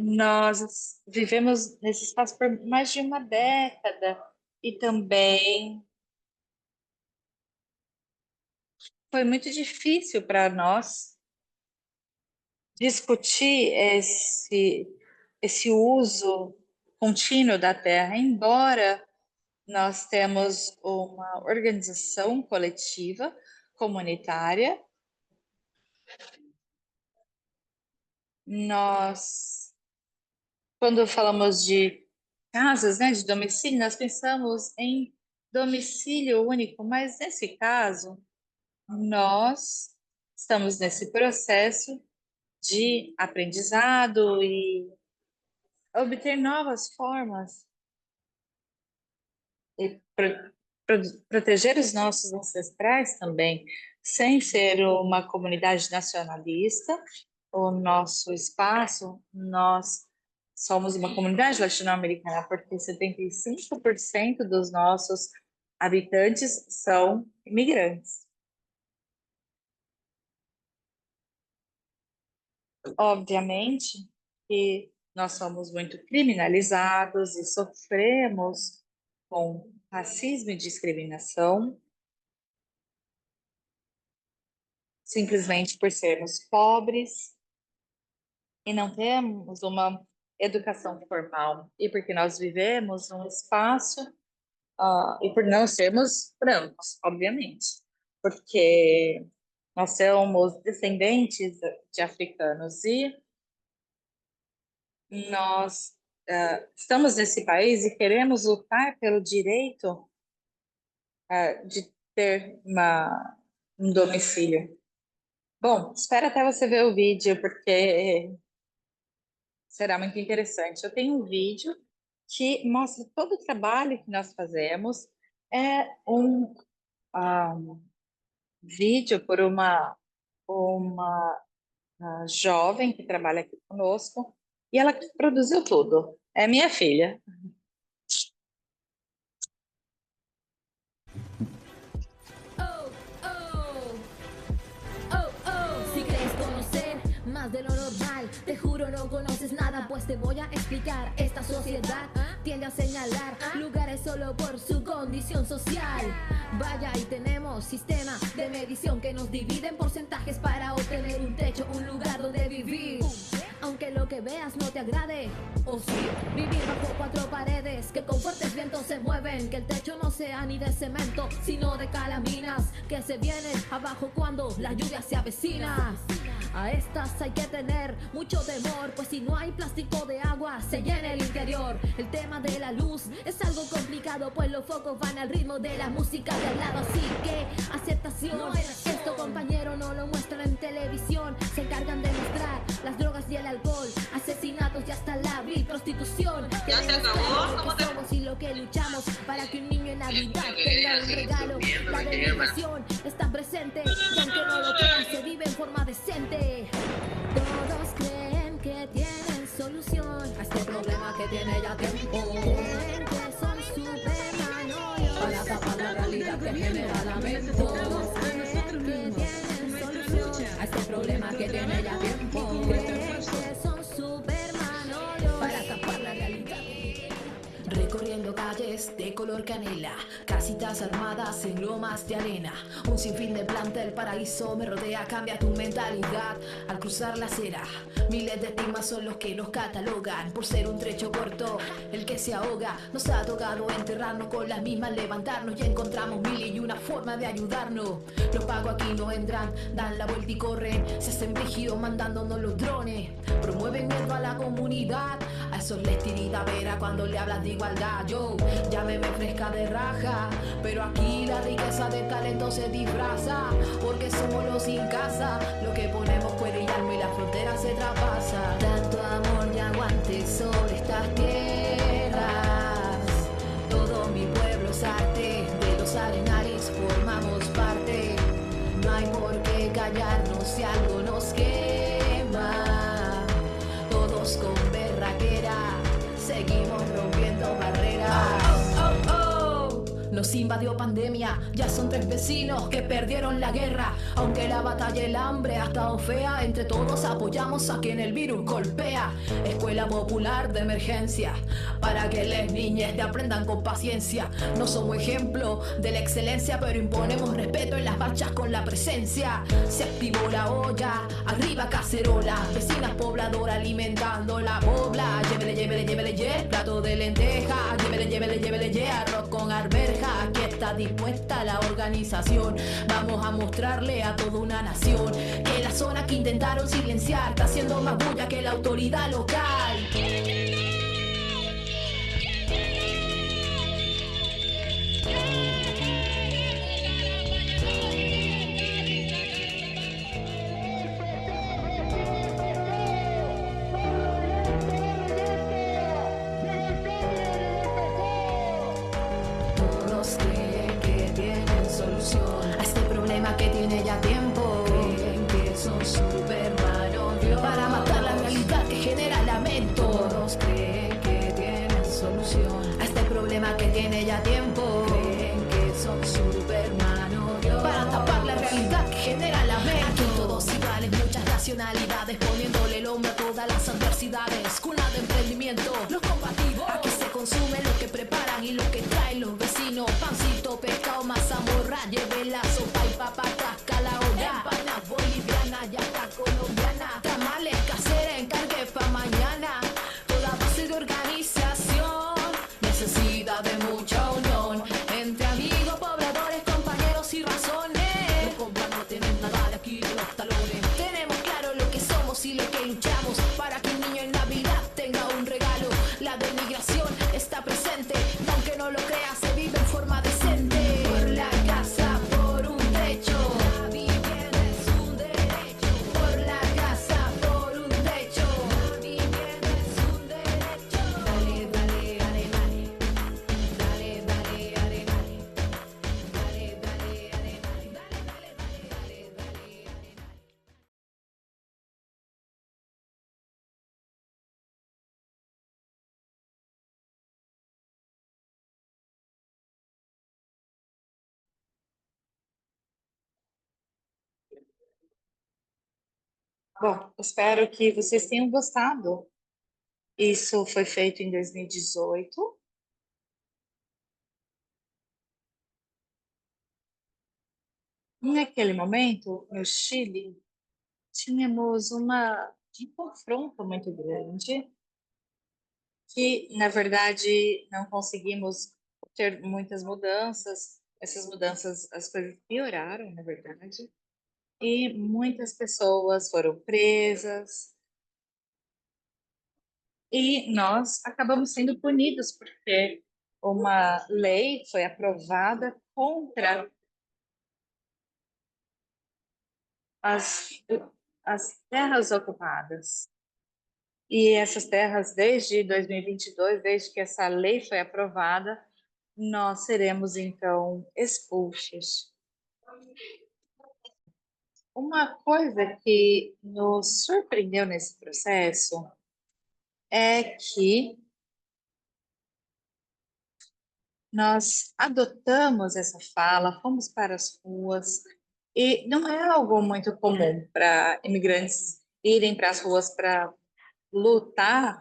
nós vivemos nesse espaço por mais de uma década e também foi muito difícil para nós discutir esse uso contínuo da terra, embora nós temos uma organização coletiva comunitária. Nós, quando falamos de casas, né, de domicílio, nós pensamos em domicílio único, mas nesse caso, nós estamos nesse processo de aprendizado e obter novas formas e proteger os nossos ancestrais também, sem ser uma comunidade nacionalista. O nosso espaço, nós somos uma comunidade latino-americana, porque 75% dos nossos habitantes são imigrantes. Obviamente que nós somos muito criminalizados e sofremos com racismo e discriminação, simplesmente por sermos pobres e não temos uma educação formal, e porque nós vivemos num espaço, e por não sermos brancos, obviamente, porque nós somos descendentes de africanos e nós estamos nesse país e queremos lutar pelo direito de ter um domicílio. Bom, espera até você ver o vídeo, porque será muito interessante. Eu tenho um vídeo que mostra todo o trabalho que nós fazemos. É um vídeo por uma jovem que trabalha aqui conosco, e ela produziu tudo. É minha filha. seguro no conoces nada, pues te voy a explicar. Esta sociedad tiende a señalar lugares solo por su condición social. Vaya, y tenemos sistema de medición que nos divide en porcentajes para obtener un techo, un lugar donde vivir. Aunque lo que veas no te agrade, o sí, vivir bajo cuatro paredes que con fuertes vientos se mueven, que el techo no sea ni de cemento, sino de calaminas que se vienen abajo cuando la lluvia se avecina. A estas hay que tener mucho temor, pues si no hay plástico de agua se llena el interior. El tema de la luz es algo complicado, pues los focos van al ritmo de la música de al lado. Así que aceptación, esto compañero no lo muestran en televisión. Se encargan de mostrar las drogas y el alcohol, asesinatos y hasta la vil prostitución. ¿Ya se acabó? Lo que somos y lo que luchamos para que un niño en Navidad tenga un regalo. La denigración está presente y aunque no lo crean se vive en forma decente. Todos creen que tienen solución a este problema que tiene ya tiempo. Creen que son Superman para tapar la realidad que genera lamento. Todos creen que tienen solución a este problema que tiene ya tiempo. Creen que son Superman para tapar la realidad. Recorriendo calles de color canela, casitas armadas en lomas de arena, un sinfín de plantas, el paraíso me rodea, cambia tu mentalidad al cruzar la acera. Miles de estigmas son los que nos catalogan por ser un trecho corto, el que se ahoga. Nos ha tocado enterrarnos con las mismas, levantarnos y encontramos mil y una forma de ayudarnos. Los pagos aquí no entran, dan la vuelta y corren, se hacen rígidos mandándonos los drones, promueven miedo a la comunidad. A esos les tirita vera cuando le hablas de igualdad. Yo, llámeme fresca de raja, pero aquí la riqueza de talento se disfraza, porque somos los sin casa. Lo que ponemos puede y alma y la frontera se traspasa. Tanto amor y aguante sobre estas tierras. Todo mi pueblo es arte, de los arenales formamos parte. No hay por qué callarnos si algo nos quema. Todos con berraquera seguimos rompiendo barreras. Nos invadió pandemia, ya son 3 vecinos que perdieron la guerra. Aunque la batalla y el hambre ha estado fea, entre todos apoyamos a quien el virus golpea. Escuela popular de emergencia, para que las niñas te aprendan con paciencia. No somos ejemplo de la excelencia, pero imponemos respeto en las marchas con la presencia. Se activó la olla, arriba cacerola, vecinas pobladoras alimentando la pobla. Llévele, llévele, llévele, llévele, plato de lenteja. Llévele, llévele, llévele, llévele, arroz con arveja. Aquí está dispuesta la organización. Vamos a mostrarle a toda una nación que la zona que intentaron silenciar está haciendo más bulla que la autoridad local. Todos creen que tienen solución a este problema que tiene ya tiempo. Creen que son Superman o Dios para matar la realidad que genera lamento. Todos creen que tienen solución a este problema que tiene ya tiempo. Creen que son Superman o Dios para tapar la realidad que genera lamento. Aquí todos iguales, muchas nacionalidades, poniéndole el hombro a todas las adversidades. Cuna de emprendimiento, los combativos. Aquí se consume lo que preparan y lo que traen los vecinos. Pancito, pescado, mazamorra, lleve la sopa y papa, casca la olla. Empanadas boliviana, ya está colombiana. Tamales casera, encargue pa' mañana. Toda base de organización necesita de mucha unión entre amigos, pobladores, compañeros y razones. Los compas no tienen nada de aquí de los talones. Tenemos claro lo que somos y lo que luchamos para que un niño en Navidad tenga un regalo. La denigración está presente, y aunque no lo creas, se vive en forma decente. Por la casa, por un techo, la vivienda es un derecho. Por la casa, por un techo, la vivienda es un derecho. Dale, dale, dale, dale. Dale, dale, dale, dale. Dale, dale, dale, dale. Dale, dale, dale, dale, dale, dale. Bom, espero que vocês tenham gostado. Isso foi feito em 2018. Naquele momento, no Chile, tínhamos um confronto muito grande, que, na verdade, não conseguimos ter muitas mudanças. Essas mudanças, as coisas pioraram, na verdade, e muitas pessoas foram presas, e nós acabamos sendo punidos porque uma lei foi aprovada contra as, as terras ocupadas. E essas terras, desde 2022, desde que essa lei foi aprovada, nós seremos então expulsos. Uma coisa que nos surpreendeu nesse processo é que nós adotamos essa fala, fomos para as ruas, e não é algo muito comum para imigrantes irem para as ruas para lutar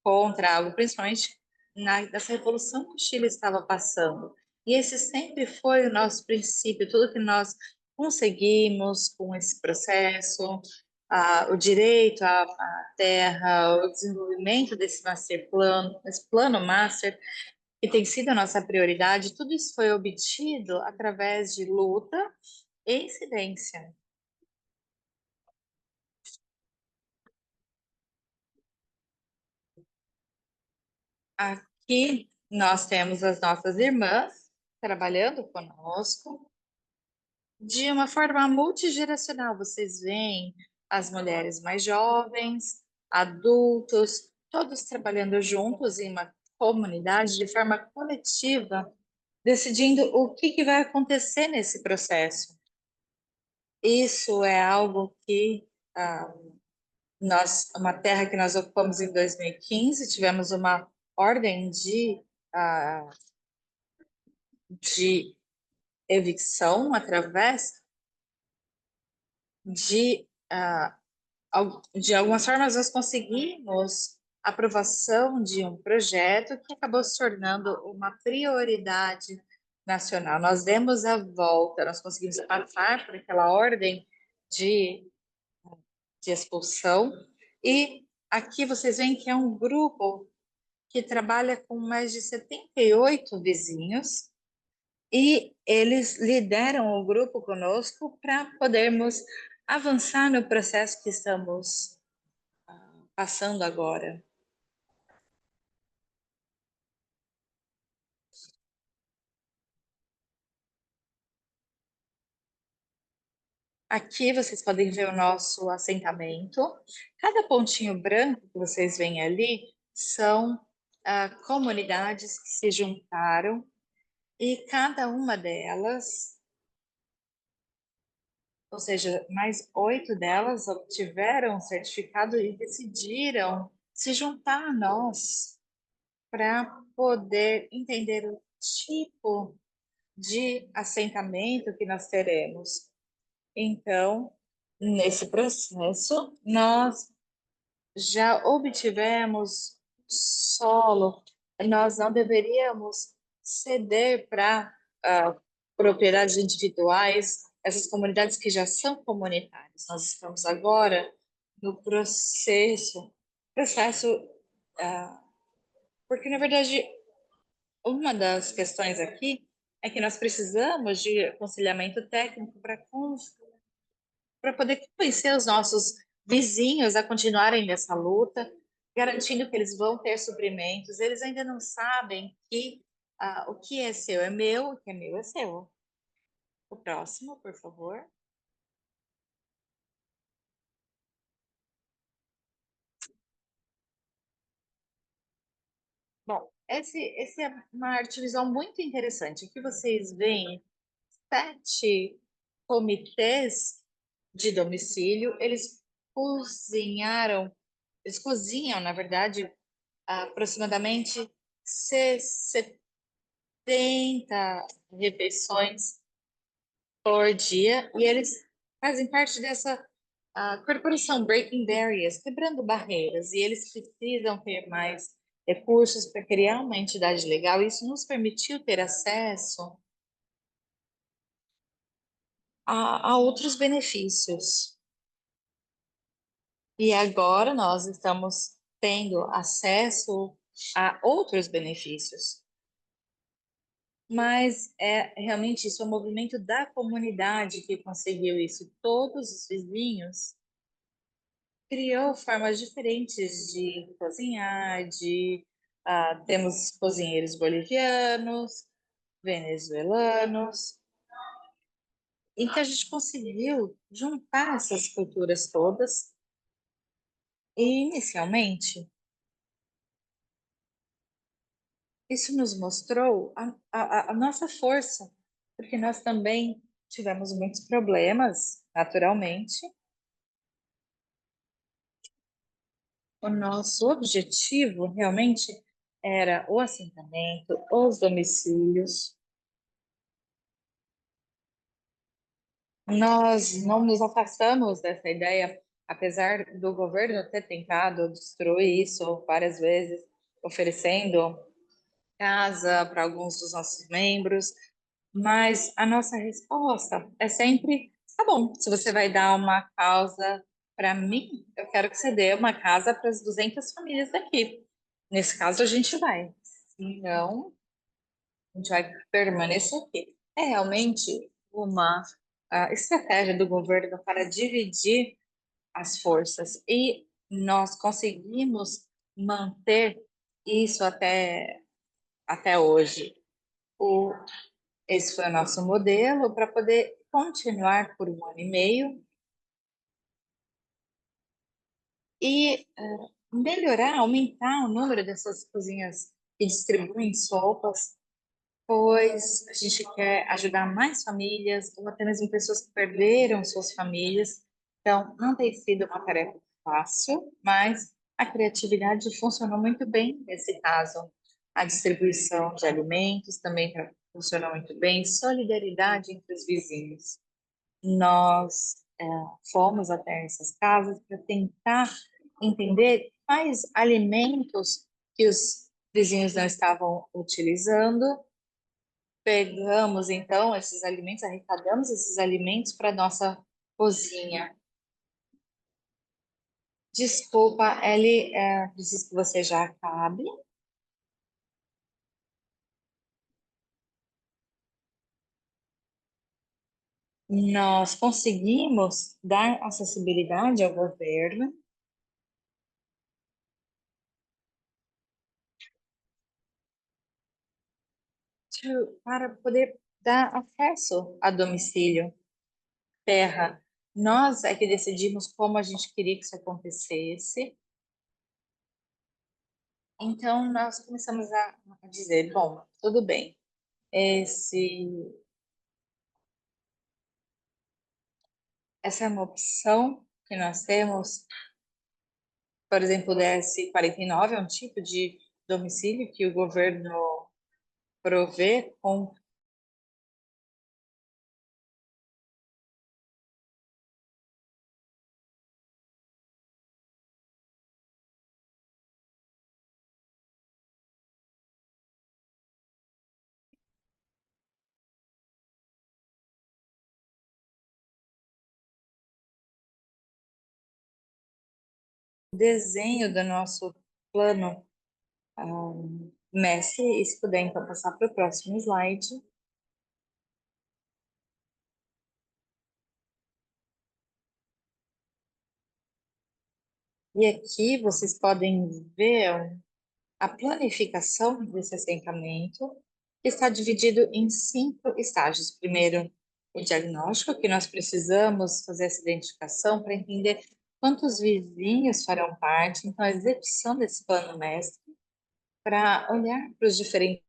contra algo, principalmente nessa revolução que o Chile estava passando. E esse sempre foi o nosso princípio, tudo que nós conseguimos com esse processo, o direito à terra, o desenvolvimento desse master plano, esse plano master, que tem sido a nossa prioridade, tudo isso foi obtido através de luta e incidência. Aqui nós temos as nossas irmãs trabalhando conosco de uma forma multigeracional. Vocês veem as mulheres mais jovens, adultos, todos trabalhando juntos em uma comunidade de forma coletiva, decidindo o que vai acontecer nesse processo. Isso é algo que uma terra que nós ocupamos em 2015, tivemos uma ordem de evicção através de, de algumas formas, nós conseguimos aprovação de um projeto que acabou se tornando uma prioridade nacional. Nós demos a volta, nós conseguimos passar por aquela ordem de, de expulsão, e aqui vocês veem que é um grupo que trabalha com mais de 78 vizinhos, e eles lideram o grupo conosco para podermos avançar no processo que estamos passando agora. Aqui vocês podem ver o nosso assentamento. Cada pontinho branco que vocês veem ali são comunidades que se juntaram, e cada uma delas, ou seja, mais 8 delas obtiveram um certificado e decidiram se juntar a nós para poder entender o tipo de assentamento que nós teremos. Então, nesse processo, nós já obtivemos solo, nós não deveríamos ceder para propriedades individuais, essas comunidades que já são comunitárias. Nós estamos agora no processo, porque na verdade uma das questões aqui é que nós precisamos de aconselhamento técnico para poder convencer os nossos vizinhos a continuarem nessa luta, garantindo que eles vão ter suprimentos. Eles ainda não sabem que o que é seu é meu, o que é meu é seu. O próximo, por favor. Bom, esse é uma artevisão muito interessante. Aqui vocês veem 7 comitês de domicílio. Eles cozinham, na verdade, aproximadamente 70 refeições por dia, e eles fazem parte dessa a corporação Breaking Barriers, quebrando barreiras, e eles precisam ter mais recursos para criar uma entidade legal. Isso nos permitiu ter acesso a outros benefícios. E agora nós estamos tendo acesso a outros benefícios. Mas realmente isso é um movimento da comunidade que conseguiu isso. Todos os vizinhos criou formas diferentes de cozinhar, temos cozinheiros bolivianos, venezuelanos. Então a gente conseguiu juntar essas culturas todas e inicialmente isso nos mostrou a nossa força, porque nós também tivemos muitos problemas, naturalmente. O nosso objetivo realmente era o assentamento, os domicílios. Nós não nos afastamos dessa ideia, apesar do governo ter tentado destruir isso várias vezes, oferecendo casa para alguns dos nossos membros, mas a nossa resposta é sempre: tá bom, se você vai dar uma causa para mim, eu quero que você dê uma casa para as 200 famílias daqui. Nesse caso, a gente vai. Se não, a gente vai permanecer aqui. É realmente uma estratégia do governo para dividir as forças e nós conseguimos manter isso até hoje. O, esse foi o nosso modelo para poder continuar por 1 ano e meio e melhorar, aumentar o número dessas cozinhas que distribuem sopas, pois a gente quer ajudar mais famílias, ou até mesmo pessoas que perderam suas famílias. Então, não tem sido uma tarefa fácil, mas a criatividade funcionou muito bem nesse caso. A distribuição de alimentos também funcionou muito bem, solidariedade entre os vizinhos. Nós fomos até essas casas para tentar entender quais alimentos que os vizinhos não estavam utilizando. Pegamos então esses alimentos, arrecadamos esses alimentos para nossa cozinha. Desculpa, Ellie, preciso que você já acabe. Nós conseguimos dar acessibilidade ao governo para poder dar acesso a domicílio, terra. Nós é que decidimos como a gente queria que isso acontecesse. Então, nós começamos a dizer, bom, tudo bem, essa é uma opção que nós temos. Por exemplo, o DS-49 é um tipo de domicílio que o governo provê com desenho do nosso plano Messi. E se puder, então, passar para o próximo slide. E aqui vocês podem ver a planificação desse assentamento, que está dividido em 5 estágios. Primeiro, o diagnóstico, que nós precisamos fazer essa identificação para entender quantos vizinhos farão parte. Então, a execução desse plano mestre para olhar para os diferentes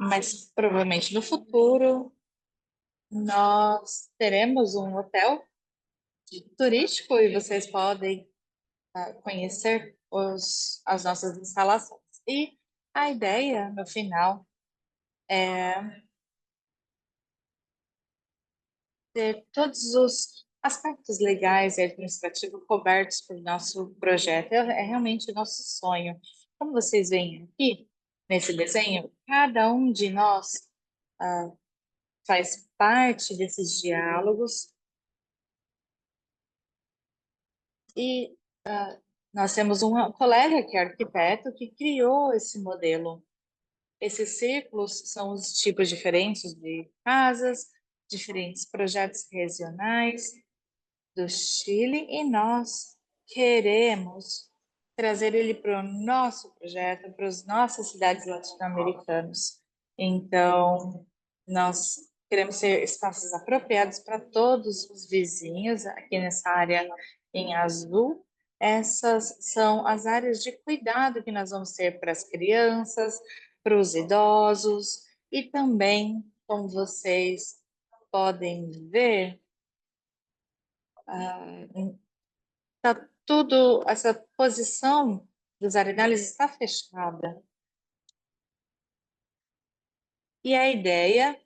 mas provavelmente no futuro nós teremos um hotel turístico e vocês podem conhecer as nossas instalações. E a ideia, no final, é ter todos os aspectos legais e administrativos cobertos por nosso projeto. É realmente o nosso sonho. Como vocês veem aqui, nesse desenho, cada um de nós faz parte desses diálogos e nós temos um colega que é arquiteto que criou esse modelo. Esses círculos são os tipos diferentes de casas, diferentes projetos regionais do Chile e nós queremos trazer ele para o nosso projeto, para as nossas cidades latino-americanas. Então, nós queremos ter espaços apropriados para todos os vizinhos aqui nessa área em azul. Essas são as áreas de cuidado que nós vamos ter para as crianças, para os idosos e também, como vocês podem ver, tudo, essa posição dos arenales está fechada. E a ideia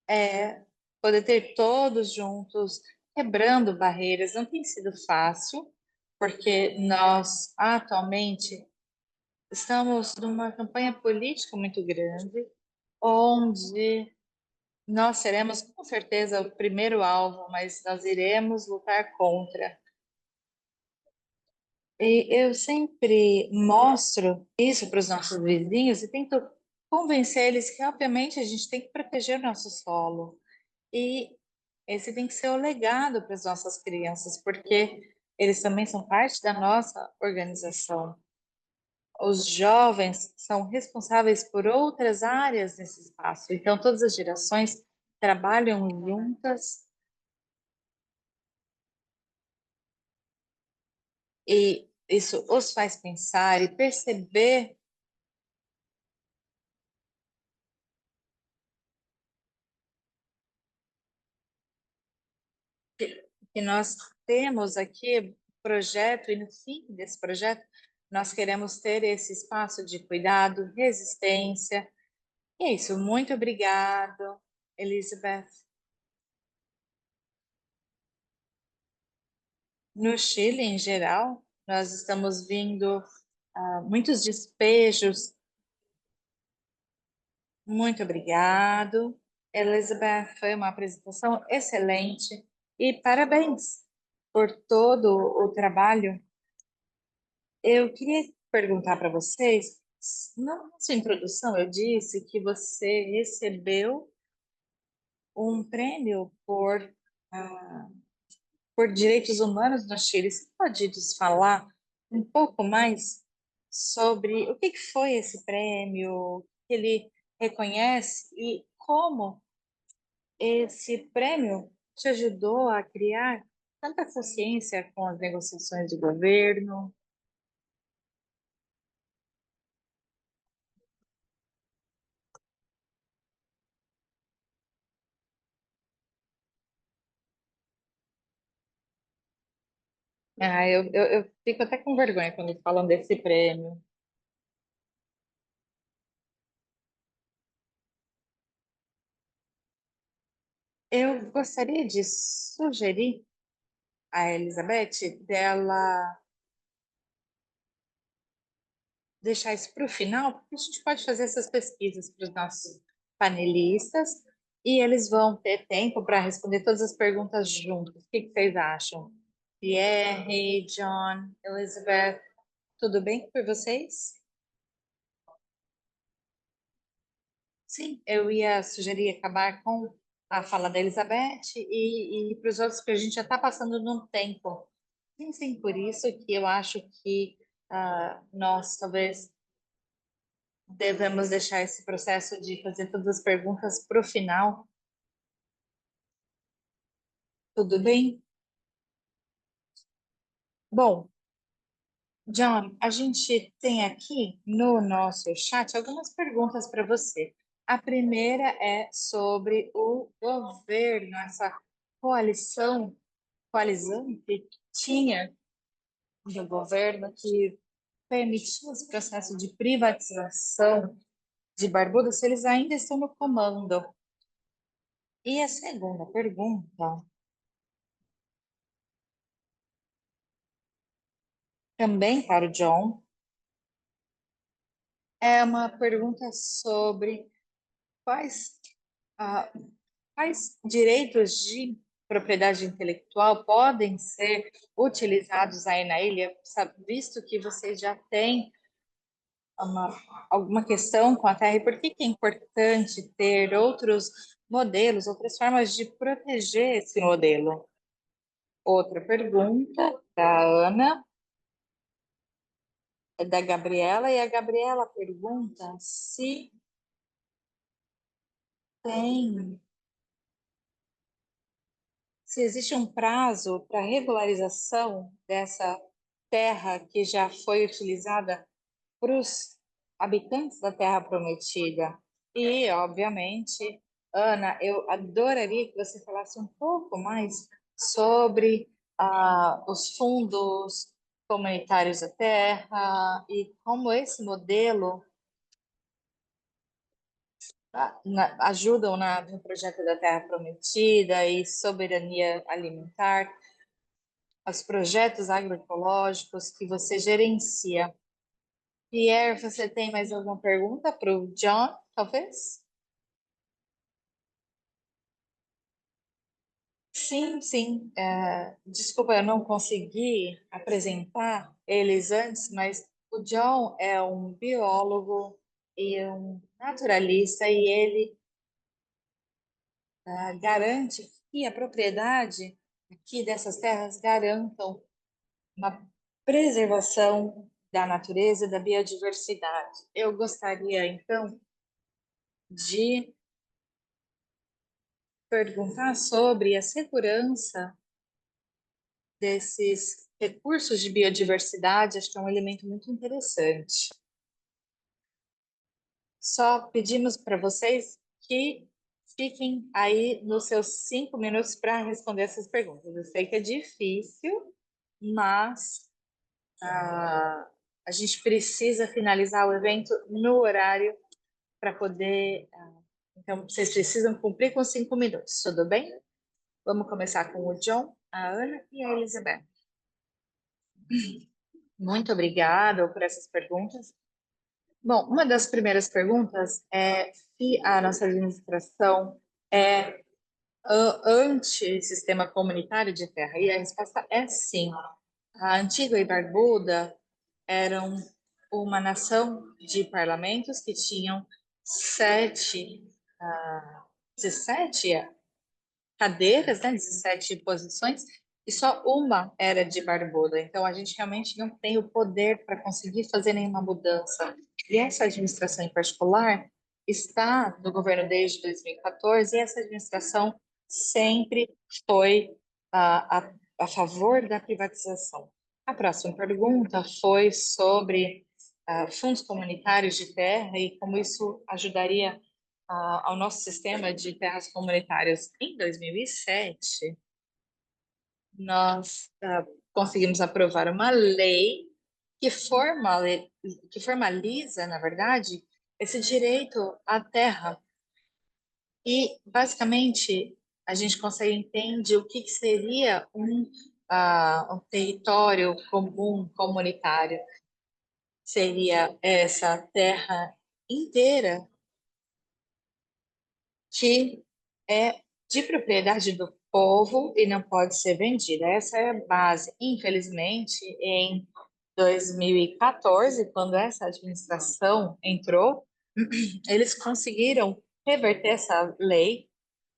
é poder ter todos juntos, quebrando barreiras. Não tem sido fácil, porque nós atualmente estamos numa campanha política muito grande, onde nós seremos com certeza o primeiro alvo, mas nós iremos lutar contra. E eu sempre mostro isso para os nossos vizinhos e tento convencer eles que, obviamente, a gente tem que proteger o nosso solo. E esse tem que ser o legado para as nossas crianças, porque eles também são parte da nossa organização. Os jovens são responsáveis por outras áreas nesse espaço, então todas as gerações trabalham juntas e isso os faz pensar e perceber que nós temos aqui projeto e no fim desse projeto nós queremos ter esse espaço de cuidado, resistência. E é isso. Muito obrigado, Elizabeth. No Chile, em geral, nós estamos vendo muitos despejos. Muito obrigado, Elizabeth. Foi uma apresentação excelente e parabéns por todo o trabalho. Eu queria perguntar para vocês, na sua introdução eu disse que você recebeu um prêmio por direitos humanos no Chile. Você pode nos falar um pouco mais sobre o que foi esse prêmio, que ele reconhece e como esse prêmio te ajudou a criar tanta consciência com as negociações de governo? Eu fico até com vergonha quando falam desse prêmio. Eu gostaria de sugerir a Elizabeth dela deixar isso para o final, porque a gente pode fazer essas pesquisas para os nossos panelistas e eles vão ter tempo para responder todas as perguntas juntos. O que que vocês acham? Pierre, John, Elizabeth, tudo bem por vocês? Sim, eu ia sugerir acabar com a fala da Elizabeth e para os outros, porque a gente já está passando num tempo. Sim, por isso que eu acho que nós talvez devemos deixar esse processo de fazer todas as perguntas para o final. Tudo bem? Bom, John, a gente tem aqui no nosso chat algumas perguntas para você. A primeira é sobre o governo, essa coalizão que tinha do governo que permitiu esse processo de privatização de Barbuda, se eles ainda estão no comando. E a segunda pergunta, também para o John, é uma pergunta sobre quais, ah, quais direitos de propriedade intelectual podem ser utilizados aí na ilha, visto que você já tem alguma questão com a terra, e por que que é importante ter outros modelos, outras formas de proteger esse modelo? Outra pergunta da Ana, é da Gabriela, e a Gabriela pergunta se tem, se existe um prazo para regularização dessa terra que já foi utilizada para os habitantes da Terra Prometida. E, obviamente, Ana, eu adoraria que você falasse um pouco mais sobre os fundos comunitários da terra e como esse modelo ajudam no projeto da Terra Prometida e soberania alimentar, os projetos agroecológicos que você gerencia. Pierre, você tem mais alguma pergunta para o John, talvez? Sim, sim. Desculpa, eu não consegui apresentar eles antes, mas o John é um biólogo e um naturalista e ele garante que a propriedade aqui dessas terras garantam uma preservação da natureza e da biodiversidade. Eu gostaria, então, de perguntar sobre a segurança desses recursos de biodiversidade. Acho que é um elemento muito interessante. Só pedimos para vocês que fiquem aí nos seus 5 minutos para responder essas perguntas. Eu sei que é difícil, mas a gente precisa finalizar o evento no horário para poder. Então, vocês precisam cumprir com 5 minutos, tudo bem? Vamos começar com o John, a Ana e a Elizabeth. Muito obrigada por essas perguntas. Bom, uma das primeiras perguntas é se a nossa administração é anti-sistema comunitário de terra. E a resposta é sim. A Antigua e Barbuda eram uma nação de parlamentos que tinham 17 cadeiras, né, 17 posições, e só uma era de Barbuda. Então, a gente realmente não tem o poder para conseguir fazer nenhuma mudança. E essa administração em particular está no governo desde 2014, e essa administração sempre foi a favor da privatização. A próxima pergunta foi sobre fundos comunitários de terra e como isso ajudaria ao nosso sistema de terras comunitárias. Em 2007, nós conseguimos aprovar uma lei que formaliza, na verdade, esse direito à terra. E, basicamente, a gente consegue entender o que seria um território comum, comunitário. Seria essa terra inteira que é de propriedade do povo e não pode ser vendida. Essa é a base. Infelizmente, em 2014, quando essa administração entrou, eles conseguiram reverter essa lei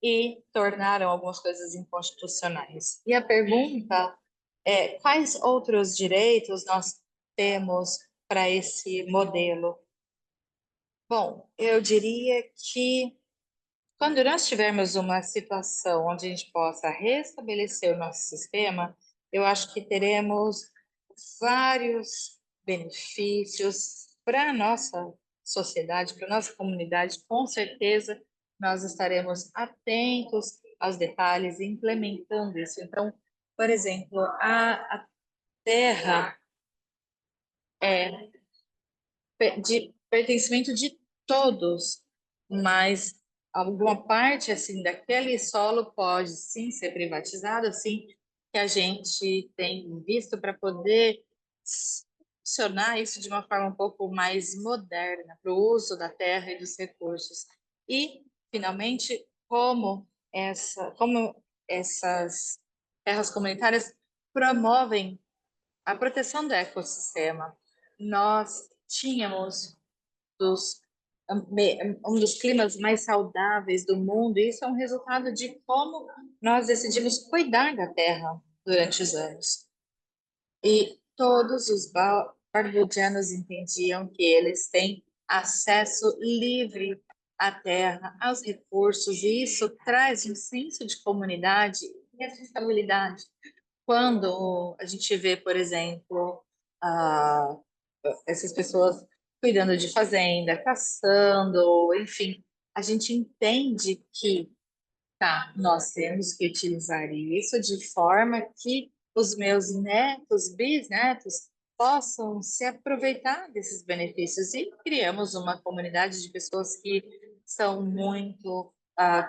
e tornaram algumas coisas inconstitucionais. E a pergunta é: quais outros direitos nós temos para esse modelo? Bom, eu diria que quando nós tivermos uma situação onde a gente possa restabelecer o nosso sistema, eu acho que teremos vários benefícios para a nossa sociedade, para a nossa comunidade, com certeza nós estaremos atentos aos detalhes e implementando isso. Então, por exemplo, a terra é de pertencimento de todos, mas alguma parte assim daquele solo pode sim ser privatizado, assim que a gente tem visto para poder funcionar isso de uma forma um pouco mais moderna para o uso da terra e dos recursos. E, finalmente, como essas terras comunitárias promovem a proteção do ecossistema. Nós tínhamos dos, um dos climas mais saudáveis do mundo, e isso é um resultado de como nós decidimos cuidar da terra durante os anos. E todos os barbudianos entendiam que eles têm acesso livre à terra, aos recursos, e isso traz um senso de comunidade e responsabilidade. Quando a gente vê, por exemplo, essas pessoas cuidando de fazenda, caçando, enfim, a gente entende que tá, nós temos que utilizar isso de forma que os meus netos, bisnetos, possam se aproveitar desses benefícios. E criamos uma comunidade de pessoas que são muito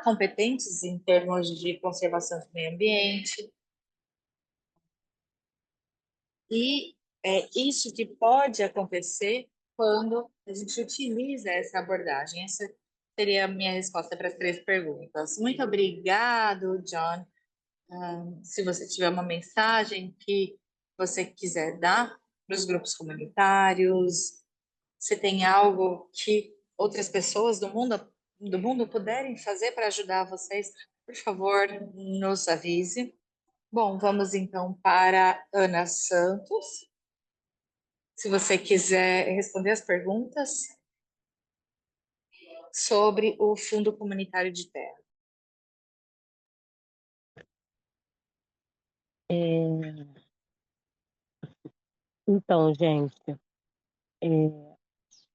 competentes em termos de conservação do meio ambiente. E é isso que pode acontecer quando a gente utiliza essa abordagem. Essa seria a minha resposta para as 3 perguntas. Muito obrigado, John. Se você tiver uma mensagem que você quiser dar para os grupos comunitários, se tem algo que outras pessoas do mundo puderem fazer para ajudar vocês, por favor, nos avise. Bom, vamos então para Ana Santos. Se você quiser responder as perguntas sobre o Fundo Comunitário de Terra. Então, gente,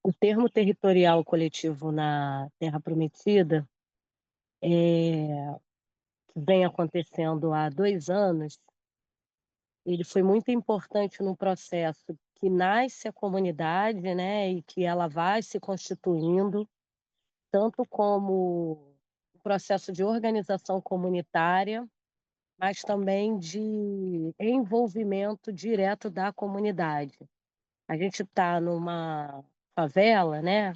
o termo territorial coletivo na Terra Prometida, que vem acontecendo há 2 anos, ele foi muito importante no processo que nasce a comunidade, né, e que ela vai se constituindo, tanto como o processo de organização comunitária, mas também de envolvimento direto da comunidade. A gente está numa favela, né,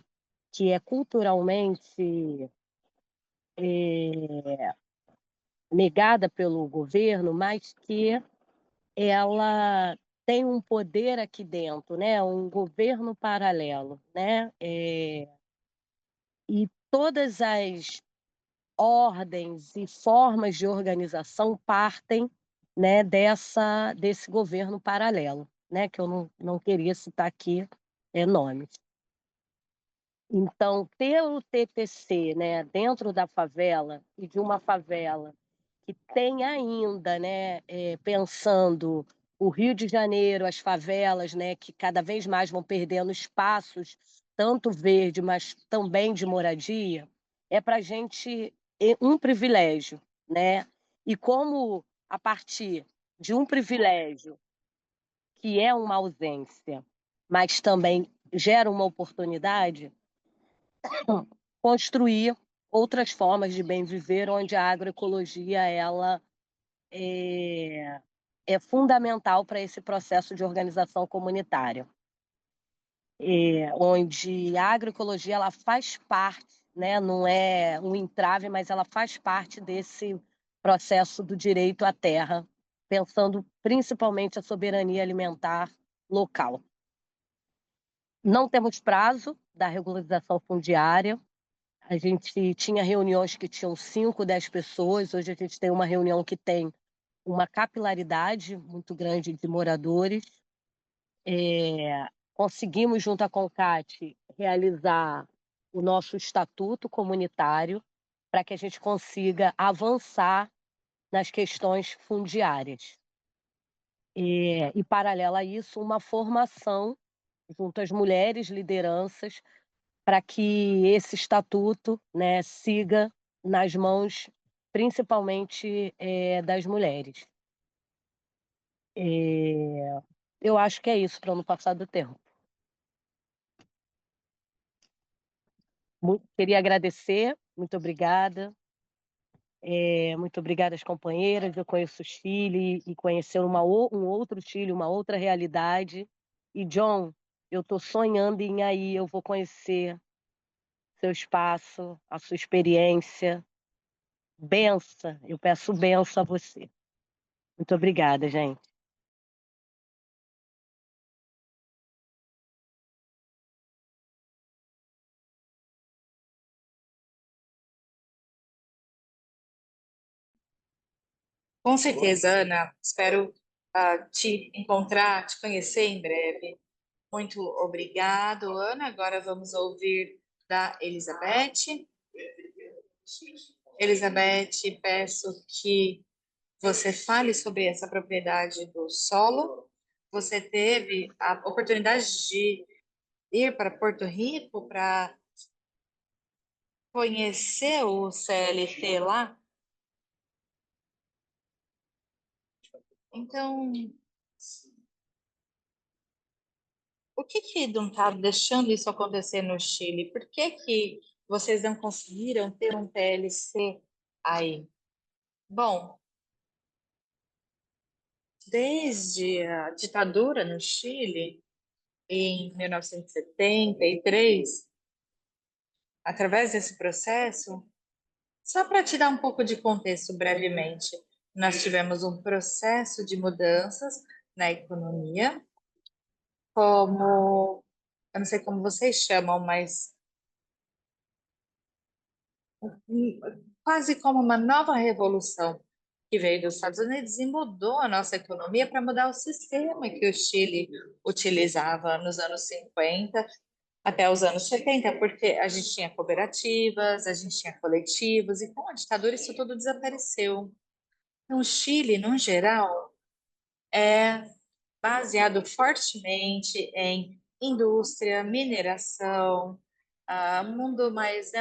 que é culturalmente negada pelo governo, mas que ela tem um poder aqui dentro, né, um governo paralelo, né, e todas as ordens e formas de organização partem, né, desse governo paralelo, né, que eu não queria citar aqui nomes. Então, ter o TTC, né, dentro da favela, e de uma favela que tem ainda, né, pensando o Rio de Janeiro, as favelas, né, que cada vez mais vão perdendo espaços, tanto verde, mas também de moradia, é para a gente um privilégio, né? E como a partir de um privilégio, que é uma ausência, mas também gera uma oportunidade, construir outras formas de bem viver, onde a agroecologia ela é fundamental para esse processo de organização comunitária, onde a agroecologia ela faz parte, né, não é um entrave, mas ela faz parte desse processo do direito à terra, pensando principalmente a soberania alimentar local. Não temos prazo da regularização fundiária. A gente tinha reuniões que tinham 5, 10 pessoas. Hoje a gente tem uma reunião que tem uma capilaridade muito grande de moradores. Conseguimos, junto à CONCAT, realizar o nosso estatuto comunitário para que a gente consiga avançar nas questões fundiárias. E, paralela a isso, uma formação junto às mulheres lideranças, para que esse estatuto, né, siga nas mãos, principalmente, das mulheres. Eu acho que é isso, para não passar do tempo. Queria agradecer, muito obrigada. Muito obrigada às companheiras. Eu conheço o Chile e conhecer um outro Chile, uma outra realidade. E, John, eu estou sonhando em ir aí, eu vou conhecer seu espaço, a sua experiência. Benção, eu peço benção a você. Muito obrigada, gente. Com certeza, Ana. Espero te encontrar, te conhecer em breve. Muito obrigado, Ana. Agora vamos ouvir da Elizabeth. Elizabeth, peço que você fale sobre essa propriedade do solo. Você teve a oportunidade de ir para Porto Rico para conhecer o CLT lá? Então, o que não está deixando isso acontecer no Chile? Por que vocês não conseguiram ter um PLC aí? Bom, desde a ditadura no Chile, em 1973, através desse processo, só para te dar um pouco de contexto brevemente, nós tivemos um processo de mudanças na economia, como, eu não sei como vocês chamam, mas quase como uma nova revolução que veio dos Estados Unidos e mudou a nossa economia para mudar o sistema que o Chile utilizava nos anos 50 até os anos 70, porque a gente tinha cooperativas, a gente tinha coletivos, e com a ditadura isso tudo desapareceu. Então, o Chile, no geral, é baseado fortemente em indústria, mineração, mundo mais